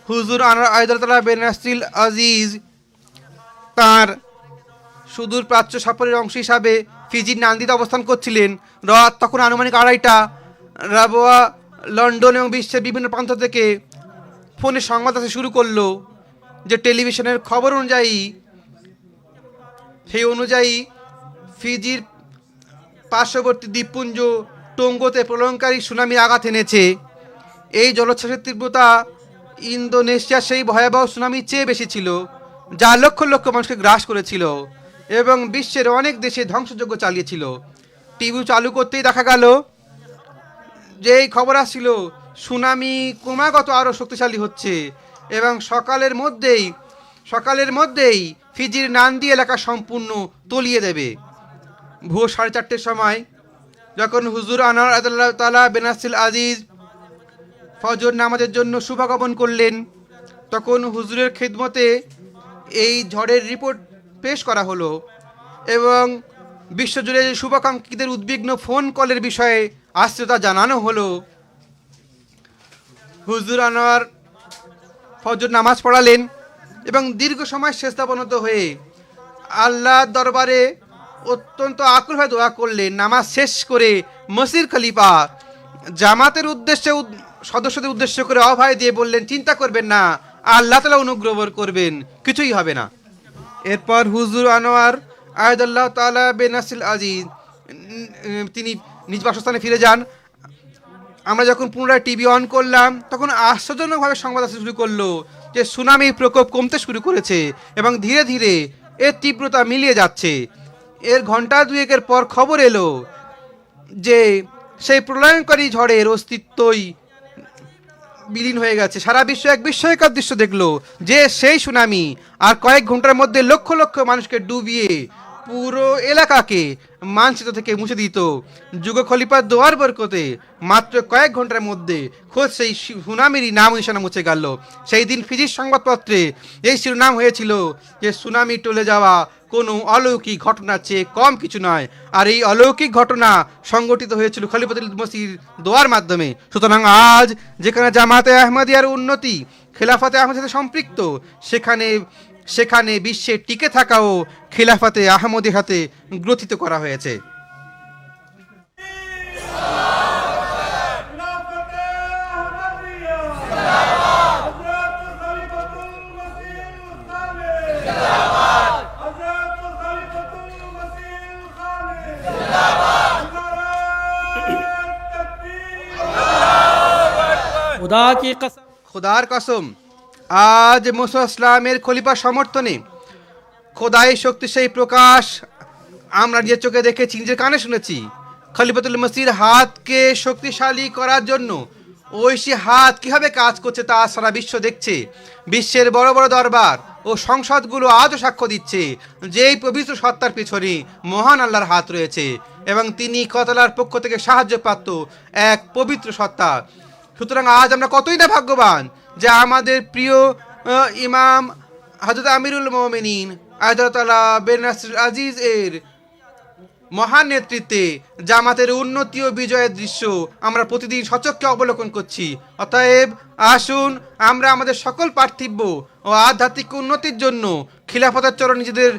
হুজুর আনোয়ার আইদাল্লাহ বেনাসিল আজিজ তাঁর সুদূর প্রাচ্য সফরের অংশ হিসাবে ফিজির নান্দিতে অবস্থান করছিলেন। রাত তখন আনুমানিক 2:30। রাবোয়া, লন্ডন এবং বিশ্বের বিভিন্ন প্রান্ত থেকে ফোনে সংবাদ আসতে শুরু করলো যে টেলিভিশনের খবর অনুযায়ী ফিজির পার্শ্ববর্তী দ্বীপপুঞ্জ টোঙ্গোতে প্রলয়ঙ্কারী সুনামির আঘাত এনেছে। এই জলোচ্ছ্বাসের তীব্রতা ইন্দোনেশিয়ার সেই ভয়াবহ সুনামির চেয়ে বেশি ছিল যা লক্ষ লক্ষ মানুষকে গ্রাস করেছিল এবং বিশ্বের অনেক দেশে ধ্বংসযজ্ঞ চালিয়েছিল। টিভি চালু করতেই দেখা গেল যে এই খবর আসছিল সুনামি ক্রমাগত আরও শক্তিশালী হচ্ছে এবং সকালের মধ্যেই ফিজির নান্দি এলাকা সম্পূর্ণ তলিয়ে দেবে। ভোর 4:30 সময় যখন হুজুর আনোয়ার আল্লাহ তাআলা বেনাসিল আজিজ ফজর নামাজের জন্য শুভাগমন করলেন, তখন হুজুরের খেদমতে এই ঝড়ের রিপোর্ট পেশ করা হলো এবং বিশ্বজুড়ে শুভাকাঙ্ক্ষীদের উদ্বিগ্ন ফোন কলের বিষয়ে আশ্চর্যতা জানানো হলো। হুজুর আনোয়ার ফজর নামাজ পড়ালেন এবং দীর্ঘ সময় সেজদাবনত হয়ে আল্লাহর দরবারে অত্যন্ত আকুলভাবে দোয়া করলেন। নামাজ শেষ করে মসজিদ খলিফা জামাতের উদ্দেশ্যে সদস্যদের উদ্দেশ্য করে অভয় দিয়ে বললেন, চিন্তা করবেন না, আল্লাহ তাআলা অনুগ্রহ করবেন, কিছুই হবে না। এরপর হুজুর আনোয়ার আয়াদুল্লাহ তাআলা বেনাসিল আজিজ তিনি নিজ বাসস্থানে ফিরে যান। আমরা যখন পুনরায় টিভি অন করলাম তখন আশ্চর্যজনকভাবে সংবাদ আসতে শুরু করলো যে সুনামির প্রকোপ কমতে শুরু করেছে এবং ধীরে ধীরে এর তীব্রতা মিলিয়ে যাচ্ছে। এর ঘন্টা দুয়েকের পর খবর এলো যে সেই প্রলয়ঙ্করী ঝড়ের অস্তিত্বই বিলীন হয়ে গেছে। সারা বিশ্ব এক বিস্ময়কর দৃশ্য দেখলো যে সেই সুনামি আর কয়েক ঘন্টার মধ্যে লক্ষ লক্ষ মানুষকে ডুবিয়ে পুরো এলাকাকে মানচিত্র থেকে মুছে দিত। যুগ খলিফার দোয়ার বরকতে মাত্র কয়েক ঘন্টার মধ্যে খোঁজ সেই সুনামিরই নাম নিশানা মুছে গেল। সেই দিন ফিজির সংবাদপত্রে এই শিরোনাম হয়েছিল যে সুনামি টলে যাওয়া কোনো অলৌকিক ঘটনার চেয়ে কম কিছু নয়। আর এই অলৌকিক ঘটনা সংগঠিত হয়েছিল খলিফাতুল মসির দোয়ার মাধ্যমে। সুতরাং আজ যেখানে জামাতে আহমদিয়ার উন্নতি খেলাফতে আহমদের সাথে সম্পৃক্ত, সেখানে বিশ্বে টিকে থাকাও খেলাফতে আহমদের হাতে গ্রথিত করা হয়েছে। खुदा की कसम খোদার কসম, আজ মুসা ইসলামের খলিফা সমর্থনে খোদাই শক্তি সেই প্রকাশ আমরা যে চোখে দেখেছি, নিজের কানে শুনেছি। খলিফাতুল মসির হাতকে শক্তিশালী করার জন্য ঐশী হাত কিভাবে কাজ করছে তা সারা বিশ্ব দেখছে। বিশ্বের বড় বড় দরবার ও সংসদগুলো আজও সাক্ষ্য দিচ্ছে যে এই পবিত্র সত্তার পিছনে মহান আল্লাহর হাত রয়েছে এবং তিনি কতলার পক্ষ থেকে সাহায্যপ্রাপ্ত এক পবিত্র সত্তা। সুতরাং আজ আমরা কতই না ভাগ্যবান যে আমাদের প্রিয় ইমাম হযরত আমিরুল মুমিনিন আয়াতুল্লাহ বিন নাসির আজিজ এর মহান নেতৃত্বে জামাতের উন্নতি ও বিজয়ের দৃশ্য আমরা প্রতিদিন সচক্ষে অবলোকন করছি। অতএব আসুন আমরা আমাদের সকল পার্থিব ও আধ্যাত্মিক উন্নতির জন্য খিলাফতের চরণ নিজেদের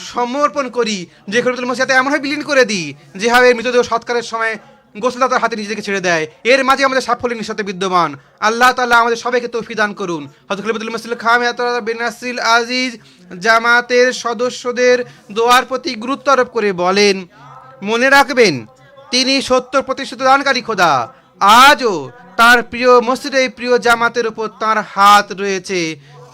সমর্পণ করি, যে খলিফাতুল মসিহাতে এমনভাবে বিলীন করে দিই যেভাবে মৃতদেহ সৎকারের সময় গোসলদাতার হাতে নিজেকে ছেড়ে দেয়। এর মাঝে আমাদের সাফল্য নিঃশর্তে বিদ্যমান। আল্লাহ তাআলা আমাদের সবাইকে তৌফিক দান করুন। হযরত খলিফাতুল মসিহ খামেয়াতুল্লাহ বিন নাসির আজিজ জামাতের সদস্যদের দোয়ার প্রতি গুরুত্ব আরোপ করে বলেন, মনে রাখবেন তিনি সত্য প্রতিশ্রুত দানকারী খোদা। আজও তার প্রিয় মসজিদে প্রিয় জামাতের উপর তার হাত রয়েছে।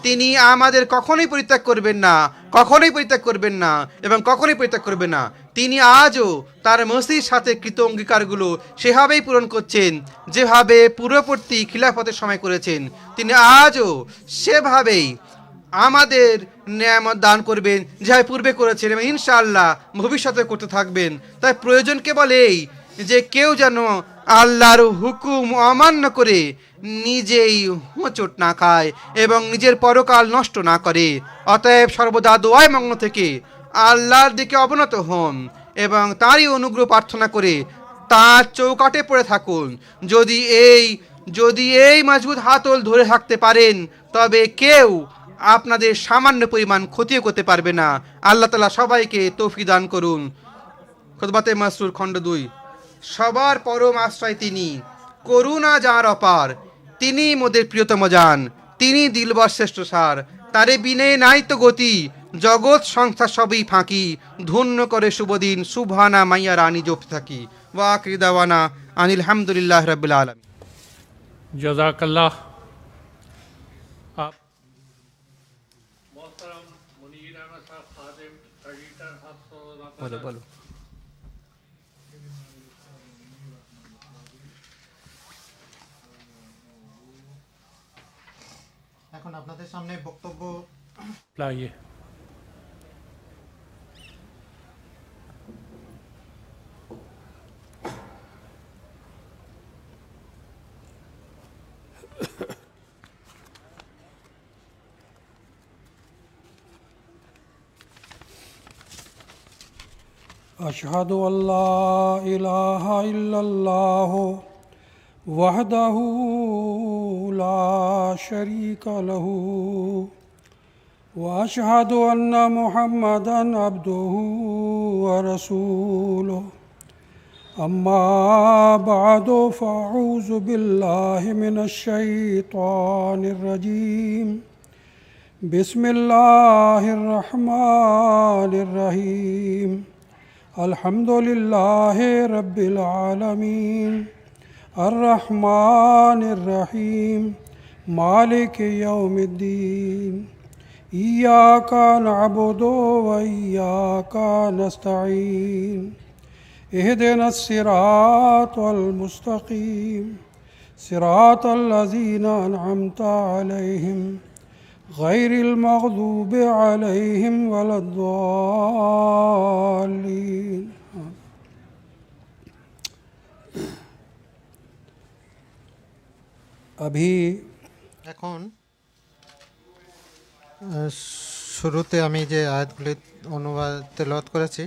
তিনি আমাদের কখনোই পরিত্যাগ করবেন না, কখনোই পরিত্যাগ করবেন না এবং কখনোই পরিত্যাগ করবেন না। তিনি আজও তার মসজিদের সাথে কৃত অঙ্গীকারগুলো সেভাবেই পূরণ করছেন যেভাবে পূর্ববর্তী খিলাফতের সময় করেছেন। তিনি আজও সেভাবেই আমাদের নিয়ামত দান করবেন যেভাবে পূর্বে করেছেন এবং ইনশাআল্লাহ ভবিষ্যতে করতে থাকবেন। তাই প্রয়োজন কেবল এই যে কেউ যেন আল্লাহর হুকুম অমান্য করে নিজেই হোঁচট না খায় এবং নিজের পরকাল নষ্ট না করে। অতএব সর্বদা দোয়ায় মগ্ন থেকে আল্লাহর দিকে অবনত হন এবং তারই অনুগ্রহ প্রার্থনা করে তার চৌকাঠে পড়ে থাকুন। যদি এই মজবুত হাতল ধরে থাকতে পারেন তবে কেউ আপনাদের সামান্য পরিমাণ ক্ষতিও করতে পারবে না। আল্লাহ তাআলা সবাইকে তৌফিক দান করুন। খুতবাতে মাসরুর খণ্ড 2। সবার পরম আশ্রয় তিনি, করুণা যার অপার, তিনি মোদের প্রিয়তম জান, তিনি দিলবর শ্রেষ্ঠ সার, তারে বিনে নাই তো গতি, জগৎ সংসার সবই ফাঁকি, ধন্য করে শুভদিন, সুবহানা মাইয়া রানী জপতে থাকি। ওয়া আখিরু দাওয়ানা আনিল হামদুলিল্লাহি রাব্বিল আলামিন। जज़ाकल्लाह। आप मोहतरम मुनीर अहमद साहब खादिम एडिटर বলো বলো। এখন আপনাদের সামনে বক্তব্য लाइए। أشهد أن لا إله إلا الله وحده لا شريك له وأشهد أن محمدا عبده ورسوله أما بعد فأعوذ بالله من الشيطان الرجيم بسم الله الرحمن الرحيم الحمد لله رب العالمين الرحمن الرحيم مالك يوم الدين إياك نعبد وإياك نستعين اهدنا الصراط المستقيم صراط الذين أنعمت عليهم غير المغضوب عليهم ولا الضالين अभी এখন শুরুতে আমি যে আয়াতগুলি অনুবাদ তেলাওয়াত করেছি,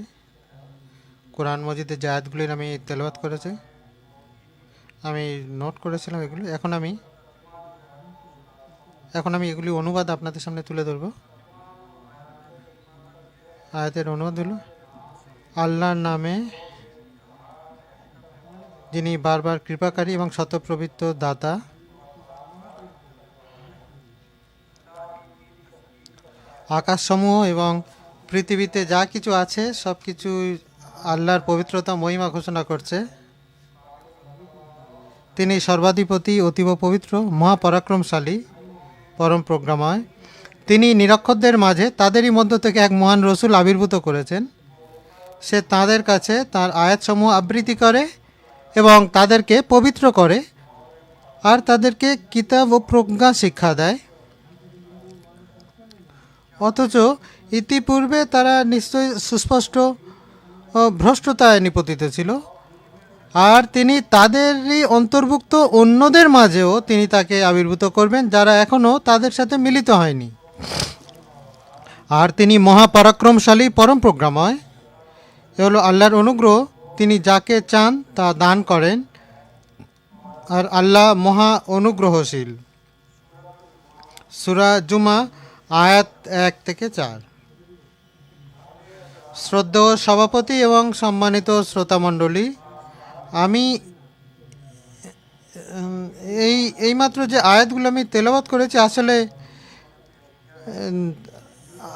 কোরআন মজিদের যে আয়াতগুলির আমি তেলাওয়াত করেছি, আমি নোট করেছিলাম এগুলো। এখন আমি এগুলি অনুবাদ আপনাদের সামনে তুলে ধরব। আয়াতের অনুবাদ হলো, আল্লাহর নামে যিনি বারবার কৃপাকারী এবং শতপ্রবৃত্ত দাতা। আকাশসমূহ এবং পৃথিবীতে যা কিছু আছে সব কিছু আল্লাহর পবিত্রতা মহিমা ঘোষণা করছে। তিনি সর্বাধিপতি, অতীব পবিত্র, মহাপরাক্রমশালী, পরম প্রজ্ঞাময়। তিনি নিরক্ষরদের মাঝে তাদেরই মধ্য থেকে এক মহান রসুল আবির্ভূত করেছেন। সে তাদের কাছে তার আয়াতসমূহ আবৃত্তি করে এবং তাদেরকে পবিত্র করে আর তাদেরকে কিতাব ও প্রজ্ঞা শিক্ষা দেয়। অথচ ইতিপূর্বে তারা নিশ্চয়ই সুস্পষ্ট ভ্রষ্টতায় নিপতিত ছিল, আর তিনি তাদেরই অন্তর্ভুক্ত অন্যদের মাঝেও তিনি তাকে আবির্ভূত করবেন যারা এখনও তাদের সাথে মিলিত হয়নি। আর তিনি মহাপরাক্রমশালী, পরম প্রজ্ঞাময়। এ হলো আল্লাহর অনুগ্রহ, তিনি যাকে চান তা দান করেন, আর আল্লাহ মহা অনুগ্রহশীল। সূরা জুমা আয়াত 1 থেকে 4। শ্রদ্ধেয় সভাপতি এবং সম্মানিত শ্রোতামণ্ডলী, আমি এইমাত্র যে আয়াতগুলো আমি তেলাওয়াত করেছি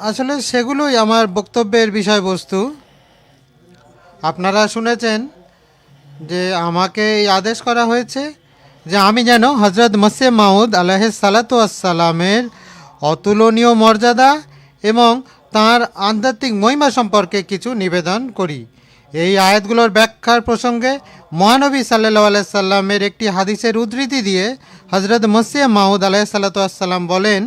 আসলে সেগুলোই আমার বক্তব্যের বিষয়বস্তু। আপনারা শুনেছেন যে আমাকে এই আদেশ করা হয়েছে যে আমি যেন হজরত মসিহ মাউদ আলাইহিস সালাতু ওয়াস সালামের অতুলনীয় মর্যাদা এবং তাঁর আধ্যাত্মিক মহিমা সম্পর্কে কিছু নিবেদন করি। এই আয়াতগুলোর ব্যাখ্যার প্রসঙ্গে মহানবী সাল্লাল্লাহু আলাইহি সাল্লামের একটি হাদিসের উদ্ধৃতি দিয়ে হজরত মসিহ মাউদ আলাইহিস সালাতু ওয়াস সালাম বলেন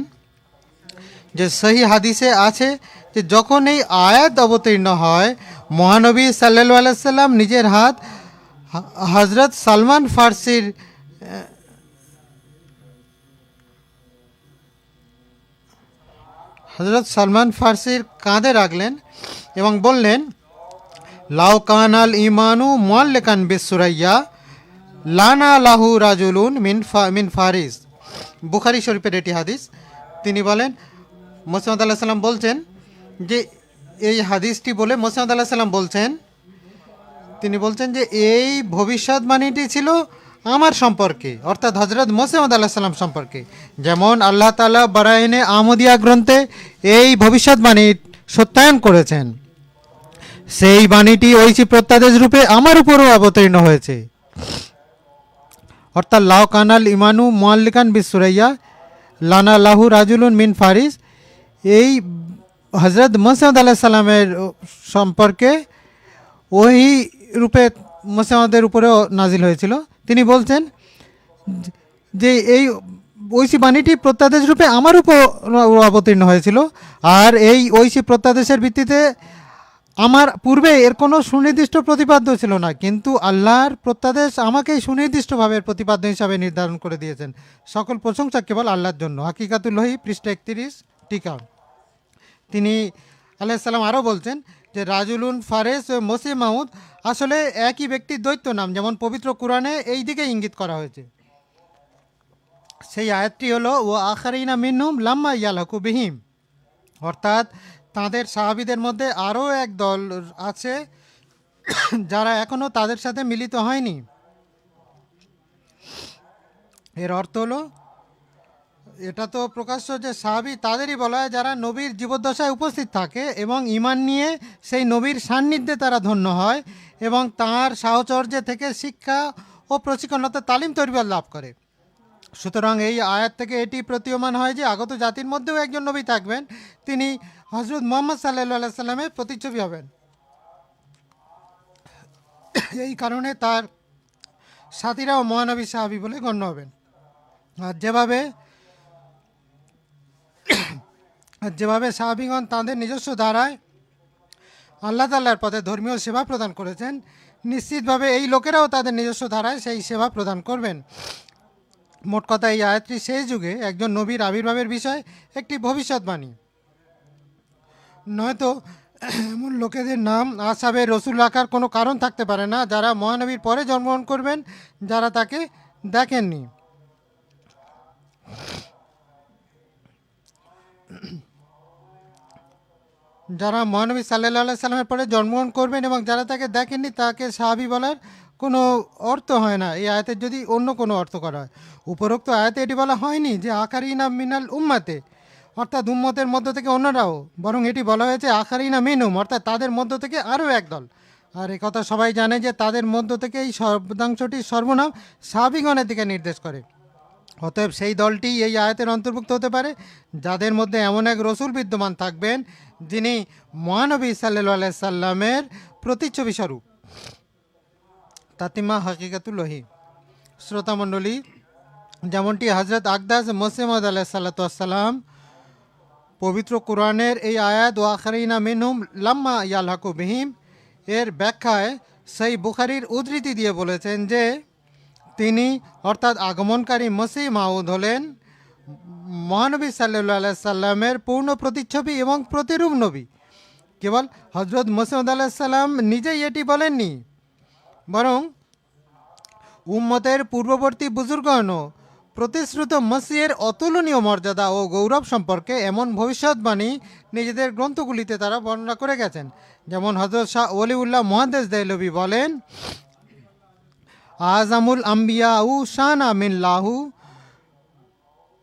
যে সহি হাদিসে আছে যে যখন এই আয়াত অবতীর্ণ হয়, মহানবী সাল্লাল্লাহু আলাইহি সাল্লাম নিজের হাত হজরত সালমান ফার্সির কাঁধে রাখলেন এবং বললেন, লাউ কানাল ইমানু মুআল্লিকান বিসুরাইয়া লানা লাহু রাজুলুন মিন ফারিস। বুখারী শরীফের এটি হাদিস। তিনি বলেন, মুহাম্মদ আলাইহিস সালাম বলছেন যে এই হাদিসটি বলে মুহাম্মদ আলাইহিস সালাম বলছেন, তিনি বলছেন যে এই ভবিষ্যৎবাণীটি ছিল আমার সম্পর্কে, অর্থাৎ হজরত মুহাম্মদ আলাইহিস সালাম সম্পর্কে। যেমন আল্লাহ তাআলা বারাইনে আহমদিয়া গ্রন্থে এই ভবিষ্যৎবাণী সত্যায়ন করেছেন, সেই বাণীটি ঐশী প্রত্যাদেশ রূপে আমার উপরও অবতীর্ণ হয়েছে। অর্থাৎ লাউ কানাল ইমানু মুআল্লিকান বিসুরাইয়া লানা লাহু রাজুলুন মিন ফারিস, এই হজরত মুহাম্মদ আলাইহিস সালামের সম্পর্কে ওই রূপে মুহাম্মদের উপরেও নাজিল হয়েছিল। তিনি বলছেন যে এই ঐশী বাণীটি প্রত্যাদেশ রূপে আমার উপর অবতীর্ণ হয়েছিল, আর এই ঐশী প্রত্যাদেশের ভিত্তিতে আমার পূর্বে এর কোনো সুনির্দিষ্ট প্রতিপাদ্য ছিল না, কিন্তু আল্লাহর প্রত্যাদেশ আমাকেই সুনির্দিষ্টভাবে প্রতিপাদ্য হিসাবে নির্ধারণ করে দিয়েছেন। সকল প্রশংসা কেবল আল্লাহর জন্য। হাকিকাতুল ওহী, পৃষ্ঠা 31, টিকা। তিনি আলাইহিস সালাম আরও বলছেন যে রাজুলুন ফারেস ও মসিহ মাউদ আসলে একই ব্যক্তির দ্বৈত নাম, যেমন পবিত্র কোরআনে এই দিকে ইঙ্গিত করা হয়েছে। সেই আয়াতটি হলো ও আখারিনা মিনহুম লাম্মা ইয়ালাকু বিহিম, অর্থাৎ তাদের সাহাবীদের মধ্যে আরও এক দল আছে যারা এখনও তাদের সাথে মিলিত হয়নি। এর অর্থ হলো, এটা তো প্রকাশ্য যে সাহাবী তাদেরই বলা হয় যারা নবীর জীবদ্দশায় উপস্থিত থাকে এবং ঈমান নিয়ে সেই নবীর সান্নিধ্যে তারা ধন্য হয় এবং তাঁর সাহচর্য থেকে শিক্ষা ও প্রশিক্ষণত তালিম তরবিয়ত লাভ করে। সুতরাং এই আয়াত থেকে এটি প্রতীয়মান হয় যে আগত জাতির মধ্যেও একজন নবী থাকবেন, তিনি হজরত মুহাম্মদ সাল্লাল্লাহু সাল্লামের প্রতিচ্ছবি হবেন। এই কারণে তার সাথীরাও মহানবী সাহাবী বলে গণ্য হবেন। আর যেভাবে সাহাবীগণ তাঁদের নিজস্ব ধারায় আল্লাহ তাআলার পথে ধর্মীয় সেবা প্রদান করেছেন, নিশ্চিতভাবে এই লোকেরাও তাদের নিজস্ব ধারায় সেই সেবা প্রদান করবেন। মোট কথা, এই আয়াতটি সেই যুগে একজন নবীর আবির্ভাবের বিষয়ে একটি ভবিষ্যৎবাণী। নয়তো এমন লোকেদের নাম আসহাবে রসুল রাখার কোনো কারণ থাকতে পারে না যারা মহানবীর পরে জন্মগ্রহণ করবেন, যারা তাকে দেখেননি। যারা মহানবী সাল্লাল্লাহু সাল্লামের পরে জন্মগ্রহণ করবেন এবং যারা তাকে দেখেননি তাকে সাহাবী বলার কোনো অর্থ হয় না, এই আয়াতের যদি অন্য কোনো অর্থ করা হয়। উপরোক্ত আয়াতে এটি বলা হয়নি যে আখারিনা মিনাল উম্মাতে, অর্থাৎ উম্মতের মধ্য থেকে অন্যরাও, বরং এটি বলা হয়েছে আখারিনা মিনহুম, অর্থাৎ তাদের মধ্য থেকে আরও একদল। আর কথা সবাই জানে যে তাদের মধ্য থেকে এই শব্দাংশটি সর্বনাম সাহাবীগণের দিকে নির্দেশ করে। অতএব সেই দলটি এই আয়াতের অন্তর্ভুক্ত হতে পারে যাদের মধ্যে এমন এক রসুল বিদ্যমান থাকবেন যিনি মহানবী সাল্লাল্লাহু সাল্লামের প্রতিচ্ছবি স্বরূপ। তাতিমা হাকিকাতুল ওহী। শ্রোতামণ্ডলী, যেমনটি হজরত আকদাস মসিহ মাউদ আলাইহিসসালাম পবিত্র কোরআনের এই আয়াত ওয়া আখারিনা মিনহুম লাম্মা ইয়ালহাকু বিহিম এর ব্যাখ্যায় সেই বুখারীর উদ্ধৃতি দিয়ে বলেছেন যে তিনি অর্থাৎ আগমনকারী মসিহ মাউদ হলেন মহানবী সাল্লাল্লাহু সাল্লামের পূর্ণ প্রতিচ্ছবি এবং প্রতিরূপ নবী। কেবল হজরত মসিহ মাউদ সাল্লাম নিজেই এটি বলেননি, বরং উম্মতের পূর্ববর্তী বুজুর্গগণও প্রতিশ্রুত মসিহের অতুলনীয় মর্যাদা ও গৌরব সম্পর্কে এমন ভবিষ্যৎবাণী নিজেদের গ্রন্থগুলিতে তারা বর্ণনা করে গেছেন। যেমন হজরত শাহ ওলিউল্লাহ মুহাদ্দিস দেহলভী বলেন, আজামুল আম্বিয়া উ শানা মিনলাহু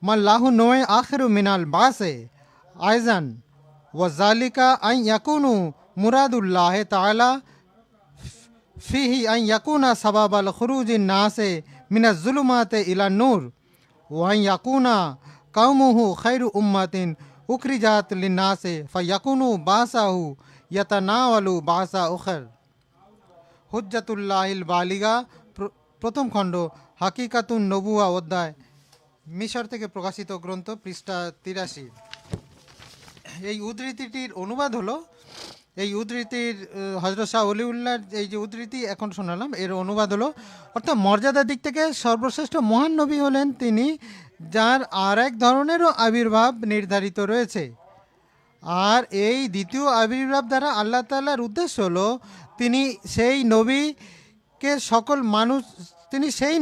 মাল্লাহু নোয়ে আখিরু মিনাল বাসে আইজান ওয়াজালিকা আন ইয়াকুনু মুরাদুল্লাহ তাআলা ফিহি আন ইয়াকুনা সাবাবাল খুরুজিন নাসে মিনাজ জুলুমাতে ইলা নূর ওয়া আন ইয়াকুনা কাওমুহু খায়রু উম্মাতিন উখরিজাত লিন্নাসে ফায়াকুনু বাসাহু ইয়াতানাওয়ালু বাসা উখর। হুজ্জাতুল্লাহিল বালিগা, প্রথম খণ্ড, হাকিকাতুন নবুয়া অধ্যায়, মিশর থেকে প্রকাশিত গ্রন্থ, পৃষ্ঠা 83। এই উদ্ধৃতিটির অনুবাদ হলো, এই উদ্ধৃতির হযরত শাহ ওলিউল্লাহর এই যে উদ্ধৃতি এখন শোনালাম এর অনুবাদ হলো, অর্থাৎ মর্যাদার দিক থেকে সর্বশ্রেষ্ঠ মহান নবী হলেন তিনি যার আর এক ধরনেরও আবির্ভাব নির্ধারিত রয়েছে। আর এই দ্বিতীয় আবির্ভাব দ্বারা আল্লাহ তাআলার উদ্দেশ্য হলো তিনি সেই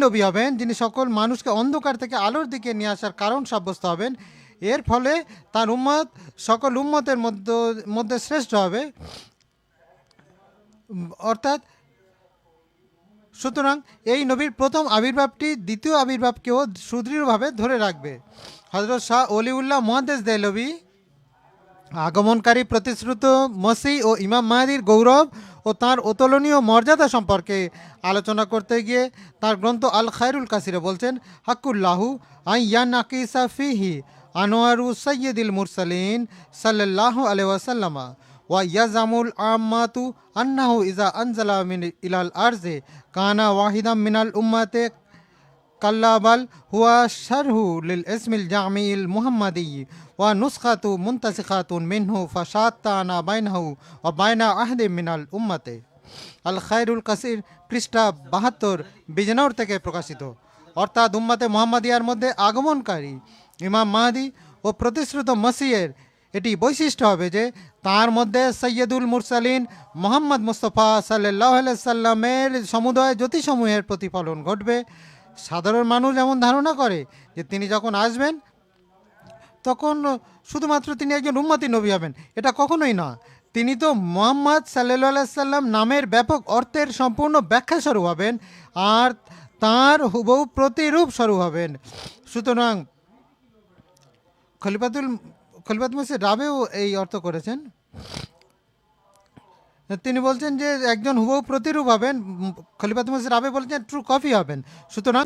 নবী হবেন যিনি সকল মানুষকে অন্ধকার থেকে আলোর দিকে নিয়ে আসার কারণ সাব্যস্ত হবেন। এর ফলে তার উম্মত সকল উম্মতের মধ্যে শ্রেষ্ঠ হবে। অর্থাৎ সুতরাং এই নবীর প্রথম আবির্ভাবটি দ্বিতীয় আবির্ভাবকেও সুদৃঢ়ভাবে ধরে রাখবে। হযরত শাহ ওলিউল্লাহ মুহাদ্দিস দেহলভী আগমনকারী প্রতিশ্রুত মসিহ ও ইমাম মাহদীর গৌরব ও তাঁর অতুলনীয় মর্যাদা সম্পর্কে আলোচনা করতে গিয়ে তার গ্রন্থ আল খায়রুল কাসিরে বলছেন, হাক্কুল্লাহু আন ইয়ানাকিসা ফিহি আনোয়ারু সাইয়্যিদিল মুরসালিন সাল্লাল্লাহু আলাইহি ওয়াসাল্লাম ওয়া ইয়াজামুল আম্মাতু আন্নাহু ইজা আনজালা মিন ইলাল আরজে কানা ওয়াহিদাম মিনাল উম্মাতে কাল্লাবাল হুয়া শারহু লিল ইসমিল জামিল মুহাম্মাদি ওয়া নুসখাতু মুনতাসিখাতুন মিনহু ফাশাত্তানা বাইনাহু ওয়া বাইনা আহদি মিনাল উম্মাতে। আল খায়রুল কাসির, পৃষ্ঠা 72, বিজনৌর থেকে প্রকাশিত। অর্থাৎ উম্মাতে মুহাম্মাদিয়ার মধ্যে আগমনকারী ইমাম মাহদী ও প্রতিশ্রুত মসিহের এটি বৈশিষ্ট্য হবে যে তার মধ্যে সৈয়দুল মুরসালিন মোহাম্মদ মুস্তফা সাল্লাল্লাহু আলাইহি সাল্লামের সমুদয় জ্যোতিসমূহের প্রতিফলন ঘটবে। সাধারণ মানুষ এমন ধারণা করে যে তিনি যখন আসবেন তখন শুধুমাত্র তিনি একজন উম্মতি নবী হবেন। এটা কখনোই না। তিনি তো মোহাম্মদ সাল্লাল্লাহু আলাইহি সাল্লাম নামের ব্যাপক অর্থের সম্পূর্ণ ব্যাখ্যা স্বরূপ হবেন আর তার হুবহু প্রতিরূপ স্বরূপ হবেন। সুতরাং খলিফাতুল মসিহ রাবেও এই অর্থ করেছেন। তিনি বলছেন যে একজন হুবহু প্রতিরূপ হবেন, খলিফাতুল মসিহ রাবে বলছেন ট্রু কপি হবেন। সুতরাং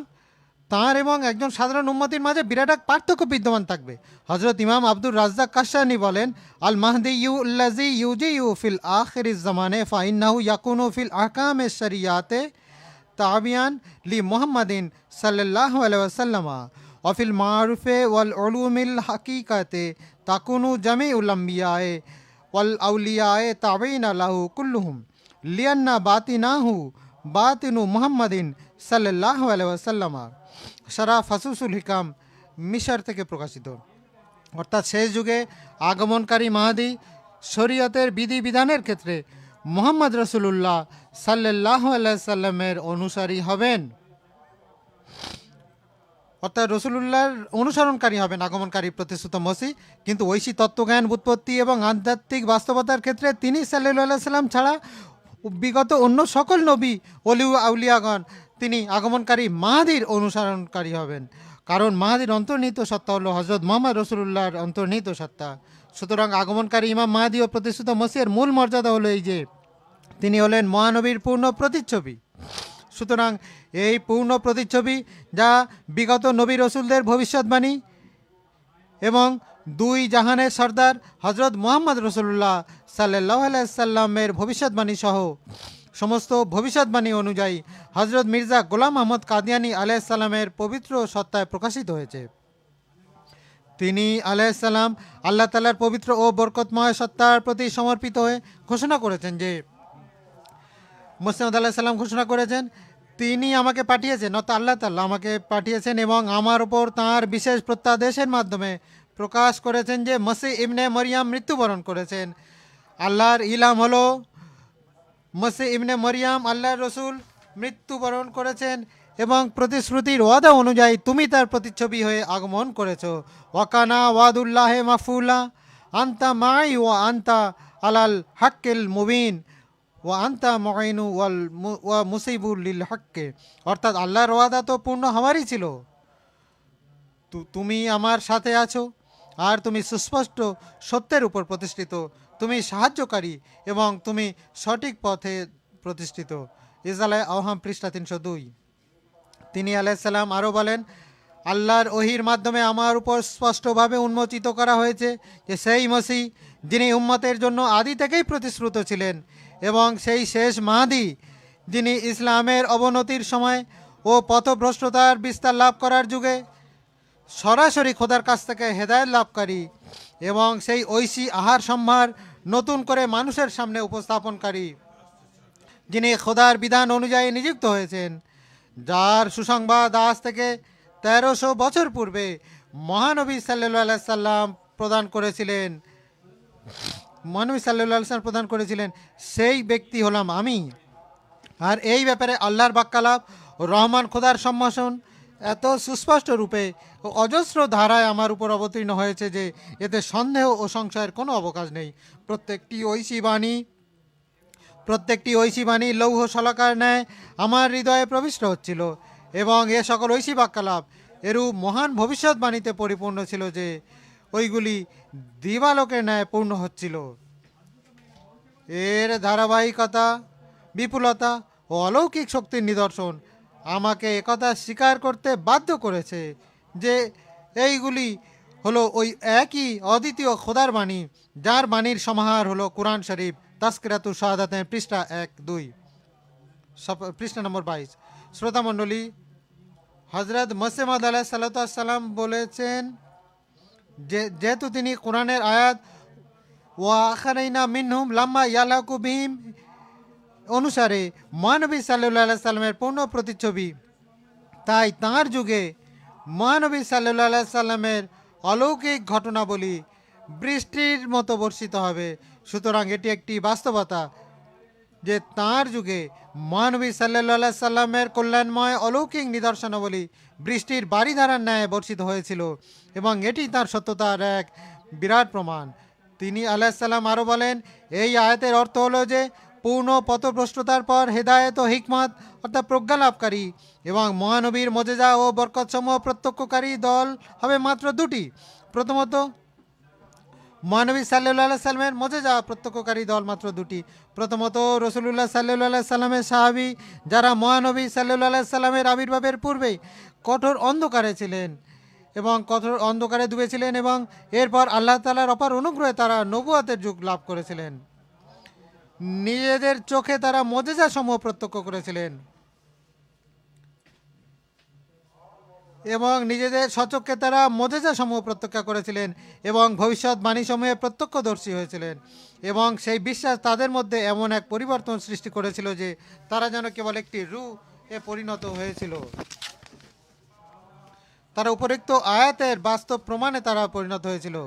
তাঁর এবং একজন সাধারণ উম্মতির মাঝে বিরাট এক পার্থক্য বিদ্যমান থাকবে। হজরত ইমাম আব্দুর রাজ্জাক কাশানি বলেন, আল মাহদি ইউল্লাজি ইউজিউ ফিল আখিরিজ জামানে ফাইন্নাহু ইয়াকুনু ফিল আহকামে শরিয়াতে তাবিয়ান লি মুহাম্মাদিন সাল্লাল্লাহু আলাইহি ওয়াসাল্লাম ওয়াফিল মারুফে ওয়াল উলুমিল হাকিকাতে তাকুনু জামিউল আম্বিয়ায়ে ওয়াল আউলিয়ায়ে তাবিনা লাহু কুল্লুহুম লিয়ান্না বাতিনাহু বাতিনু মুহাম্মাদিন সাল্লাল্লাহু আলাইহি ওয়াসাল্লাম। সারা ফাসুসুল হিকাম মিশর থেকে প্রকাশিত। অর্থাৎ শেষ যুগে আগমনকারী মাহাদি শরীয়তের বিধিবিধানের ক্ষেত্রে মুহাম্মদ রাসূলুল্লাহ সাল্লাল্লাহু আলাইহি সাল্লামের অনুসারী হবেন, অর্থাৎ রসুলুল্লাহর অনুসরণকারী হবেন আগমনকারী প্রতিশ্রুত মসিহ। কিন্তু ঐশী তত্ত্বজ্ঞান, ব্যুৎপত্তি এবং আধ্যাত্মিক বাস্তবতার ক্ষেত্রে তিনি সাল্লাল্লাহু আলাইহি সাল্লাম ছাড়া বিগত অন্য সকল নবী অলি আউলিয়াগণ তিনি আগমনকারী মাহাদির অনুসরণকারী হবেন। কারণ মাহাদির অন্তর্নিহিত সত্তা হলো হজরত মুহাম্মদ রসুলুল্লাহর অন্তর্নিহিত সত্তা। সুতরাং আগমনকারী ইমাম মাহাদি ও প্রতিশ্রুত মসিহের মূল মর্যাদা হলো এই যে তিনি হলেন মহানবীর পূর্ণ প্রতিচ্ছবি। সুতরাং এই পূর্ণ প্রতিচ্ছবি যা বিগত নবী রসুলদের ভবিষ্যৎবাণী এবং দুই জাহানের সর্দার হজরত মুহাম্মদ রসুল্লাহ সাল্লাল্লাহু আলাইহি সাল্লামের ভবিষ্যৎবাণী সহ সমস্ত ভবিষ্যৎবাণী অনুযায়ী হজরত মির্জা গোলাম আহমদ কাদিয়ানী আলাইহিস সালামের পবিত্র সত্তায় প্রকাশিত হয়েছে। তিনি আলাইহিস সালাম আল্লাহ তাআলার পবিত্র ও বরকতময় সত্তার প্রতি সমর্পিত হয়ে ঘোষণা করেছেন যে মুসলিম আলাইহিস সালাম ঘোষণা করেছেন তিনি আমাকে পাঠিয়েছেন, অর্থাৎ আল্লাহ তাআলা আমাকে পাঠিয়েছেন এবং আমার উপর তাঁর বিশেষ প্রত্যাদেশের মাধ্যমে প্রকাশ করেছেন যে মসিহ ইবনে মরিয়াম মৃত্যুবরণ করেছেন। আল্লাহর ইলাম হলো মসিহ ইবনে মরিয়াম আল্লাহর রসুল মৃত্যুবরণ করেছেন এবং প্রতিশ্রুতির ওয়াদা অনুযায়ী তুমি তার প্রতিচ্ছবি হয়ে আগমন করেছ। ওয়াকানা ওয়াদুল্লাহে মাফুলা আন্তা মাই ওয়া আন্তা আলাল হাক্কিল মুবিন ওয়া আন্তা মুঈনু ওয়া মুসিবুল লিল হক্কে। অর্থাৎ আল্লাহর ওয়াদা তো পূর্ণ হওয়ারই ছিল, তুমি আমার সাথে আছো আর তুমি সুস্পষ্ট সত্যের উপর প্রতিষ্ঠিত, তুমি সাহায্যকারী এবং তুমি সঠিক পথে প্রতিষ্ঠিত। ইসরায়ে আওহাম পৃষ্ঠা 302। তিনি আলাইহিস সালাম আরও বলেন, আল্লাহর ওহির মাধ্যমে আমার উপর স্পষ্টভাবে উন্মোচিত করা হয়েছে যে সেই মসিহ যিনি উম্মতের জন্য আদি থেকেই প্রতিশ্রুত ছিলেন এবং সেই শেষ মাহাদি যিনি ইসলামের অবনতির সময় ও পথভ্রষ্টতার বিস্তার লাভ করার যুগে সরাসরি খোদার কাছ থেকে হেদায়েত লাভকারী এবং সেই ঐশী আহার সম্ভার নতুন করে মানুষের সামনে উপস্থাপনকারী, যিনি খোদার বিধান অনুযায়ী নিযুক্ত হয়েছেন, যার সুসংবাদ আজ থেকে 1300 বছর পূর্বে মহানবী সাল্লাল্লাহু আলাইহি সাল্লাম প্রদান করেছিলেন, সেই ব্যক্তি হলাম আমি। আর এই ব্যাপারে আল্লাহর বাক্যালাপ ও রহমান খোদার সম্ভাষণ এত সুস্পষ্ট রূপে ও অজস্র ধারায় আমার উপর অবতীর্ণ হয়েছে যে এতে সন্দেহ ও সংশয়ের কোনো অবকাশ নেই। প্রত্যেকটি ঐশী বাণী লৌহ শলাকার ন্যায় আমার হৃদয়ে প্রবিষ্ট হচ্ছিল এবং এ সকল ঐশী বাক্যালাপ এরূপ মহান ভবিষ্যৎবাণীতে পরিপূর্ণ ছিল যে ওইগুলি দিবালোকের ন্যায় পূর্ণ হচ্ছিল। এর ধারাবাহিকতা, বিপুলতা ও অলৌকিক শক্তির নিদর্শন আমাকে একথা স্বীকার করতে বাধ্য করেছে যে এইগুলি হলো ওই একই অদ্বিতীয় খোদার বাণী, যার বাণীর সমাহার হলো কুরআন শরীফ। তাসকিরাতুশ শাহাদাতাইন পৃষ্ঠা 1-2, পৃষ্ঠা নম্বর 22। শ্রোতামণ্ডলী, হজরত মসিহ মাউদ আলাইহিস সালাম বলেছেন যেহেতু তিনি কোরআনের আয়াত ওয়া আখারাইনা মিনহুম লাম্মা ইয়ালাকু বিহিম অনুসারে মহানবী সাল্লাল্লাহু আলাইহি সাল্লামের পূর্ণ প্রতিচ্ছবি, তাই তাঁর যুগে মহানবী সাল্লাল্লাহু আলাইহি সাল্লামের অলৌকিক ঘটনাবলী বৃষ্টির মতো বর্ষিত হবে। সুতরাং এটি একটি বাস্তবতা যে তাঁর যুগে মহানবী সাল্লাল্লাহু সাল্লামের কল্যাণময় অলৌকিক নিদর্শনাবলী বৃষ্টির বাড়িধারার ন্যায় বর্ষিত হয়েছিল এবং এটি তার সত্যতার এক বিরাট প্রমাণ। তিনি আলাইসাল্লাম আরও বলেন, এই আয়াতের অর্থ হলো যে পূর্ণ পথভ্রষ্টতার পর হেদায়েত ও হিকমত অর্থাৎ প্রজ্ঞালাভকারী এবং মহানবীর মজেজা ও বরকতসমূহ প্রত্যক্ষকারী দল হবে মাত্র দুটি। প্রথমত, মহানবী সাল্লাল্লাহু সাল্লামের মজেজা প্রত্যক্ষকারী দল মাত্র দুটি। প্রথমত, রসুলুল্লাহ সাল্লাল্লাহু সাল্লামের সাহাবী যারা মহানবী সাল্লাল্লাহু সাল্লামের আবির্ভাবের পূর্বেই কঠোর অন্ধকারে ছিলেন এবং কঠোর অন্ধকারে ডুবেছিলেন এবং এরপর আল্লাহ তাআলার অপার অনুগ্রহে তারা নবুয়তের যুগ লাভ করেছিলেন। নিজেদের চোখে তারা মজেজা সমূহ প্রত্যক্ষ করেছিলেন এবং নিজেদের সচক্ষে তারা মজেজা সমূহ প্রত্যক্ষ করেছিলেন এবং ভবিষ্যৎবাণী সমূহে প্রত্যক্ষদর্শী হয়েছিলেন এবং সেই বিশ্বাস তাদের মধ্যে এমন এক পরিবর্তন সৃষ্টি করেছিল যে তারা যেন কেবল একটি রূহ এ পরিণত হয়েছিল। তারা উপরিক্ত আয়াতের বাস্তব প্রমাণে তারা পরিণত হয়েছিল।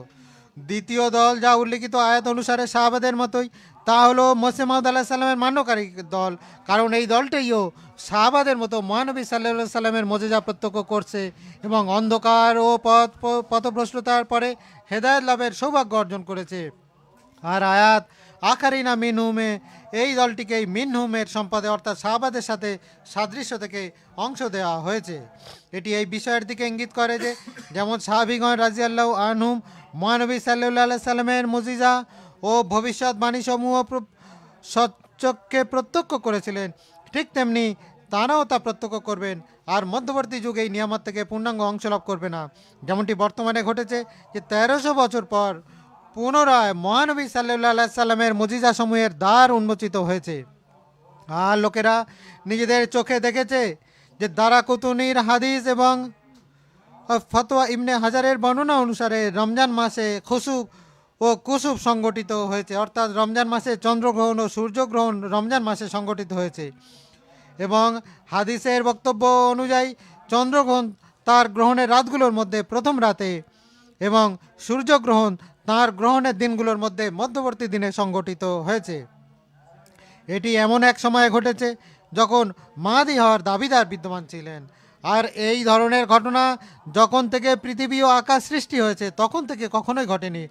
দ্বিতীয় দল যা উল্লিখিত আয়াত অনুসারে সাহাবাদের মতোই, তা হলো মসিহ মাউদ আলাইহিস সালামের মান্যকারী দল, কারণ এই দলটাইও সাহাবাদের মতো মহানবী সাল্লাল্লাহু সাল্লামের মজেজা প্রত্যক্ষ করছে এবং অন্ধকার ও পথভ্রষ্টতার পরে হেদায়েত লাভের সৌভাগ্য অর্জন করেছে। আর আয়াত আখারিনা মিনহুমে এই দলটিকেই মিনহুমের সম্পদে অর্থাৎ সাহাবাদের সাথে সাদৃশ্য থেকে অংশ দেওয়া হয়েছে। এটি এই বিষয়ের দিকে ইঙ্গিত করে যে যেমন সাহাবীগণ রাদিয়াল্লাহু আনহুম মহানবী সাল্লাল্লাহু সাল্লামের মুজিজা ও ভবিষ্যৎবাণীসমূহ সচক্ষে প্রত্যক্ষ করেছিলেন, ঠিক তেমনি তারাও তা প্রত্যক্ষ করবেন আর মধ্যবর্তী যুগে এই নিয়ামত থেকে পূর্ণাঙ্গ অংশ লাভ করবে না। যেমনটি বর্তমানে ঘটেছে যে 1300 বছর পর পুনরায় মহানবী সাল্লাল্লাহু সাল্লামের মুজিজা সমূহের দ্বার উন্মোচিত হয়েছে আর লোকেরা নিজেদের চোখে দেখেছে যে দারাকুতুনির হাদিস এবং ফতোয়া ইবনে হাজারের বর্ণনা অনুসারে রমজান মাসে খুসুফ ও কুসুফ সংগঠিত হয়েছে, অর্থাৎ রমজান মাসে চন্দ্রগ্রহণ ও সূর্যগ্রহণ রমজান মাসে সংগঠিত হয়েছে এবং হাদিসের বক্তব্য অনুযায়ী চন্দ্রগ্রহণ তার গ্রহণের রাতগুলোর মধ্যে প্রথম রাতে এবং সূর্যগ্রহণ তার গ্রহণের দিনগুলোর মধ্যে মধ্যবর্তী দিনে সংগঠিত হয়েছে। এটি এমন এক সময়ে ঘটেছে যখন মাহদী হওয়ার দাবিদার বিদ্যমান ছিলেন। আর এই ধরনের ঘটনা যখন থেকে পৃথিবী ও আকাশ সৃষ্টি হয়েছে তখন থেকে কখনোই ঘটেনি,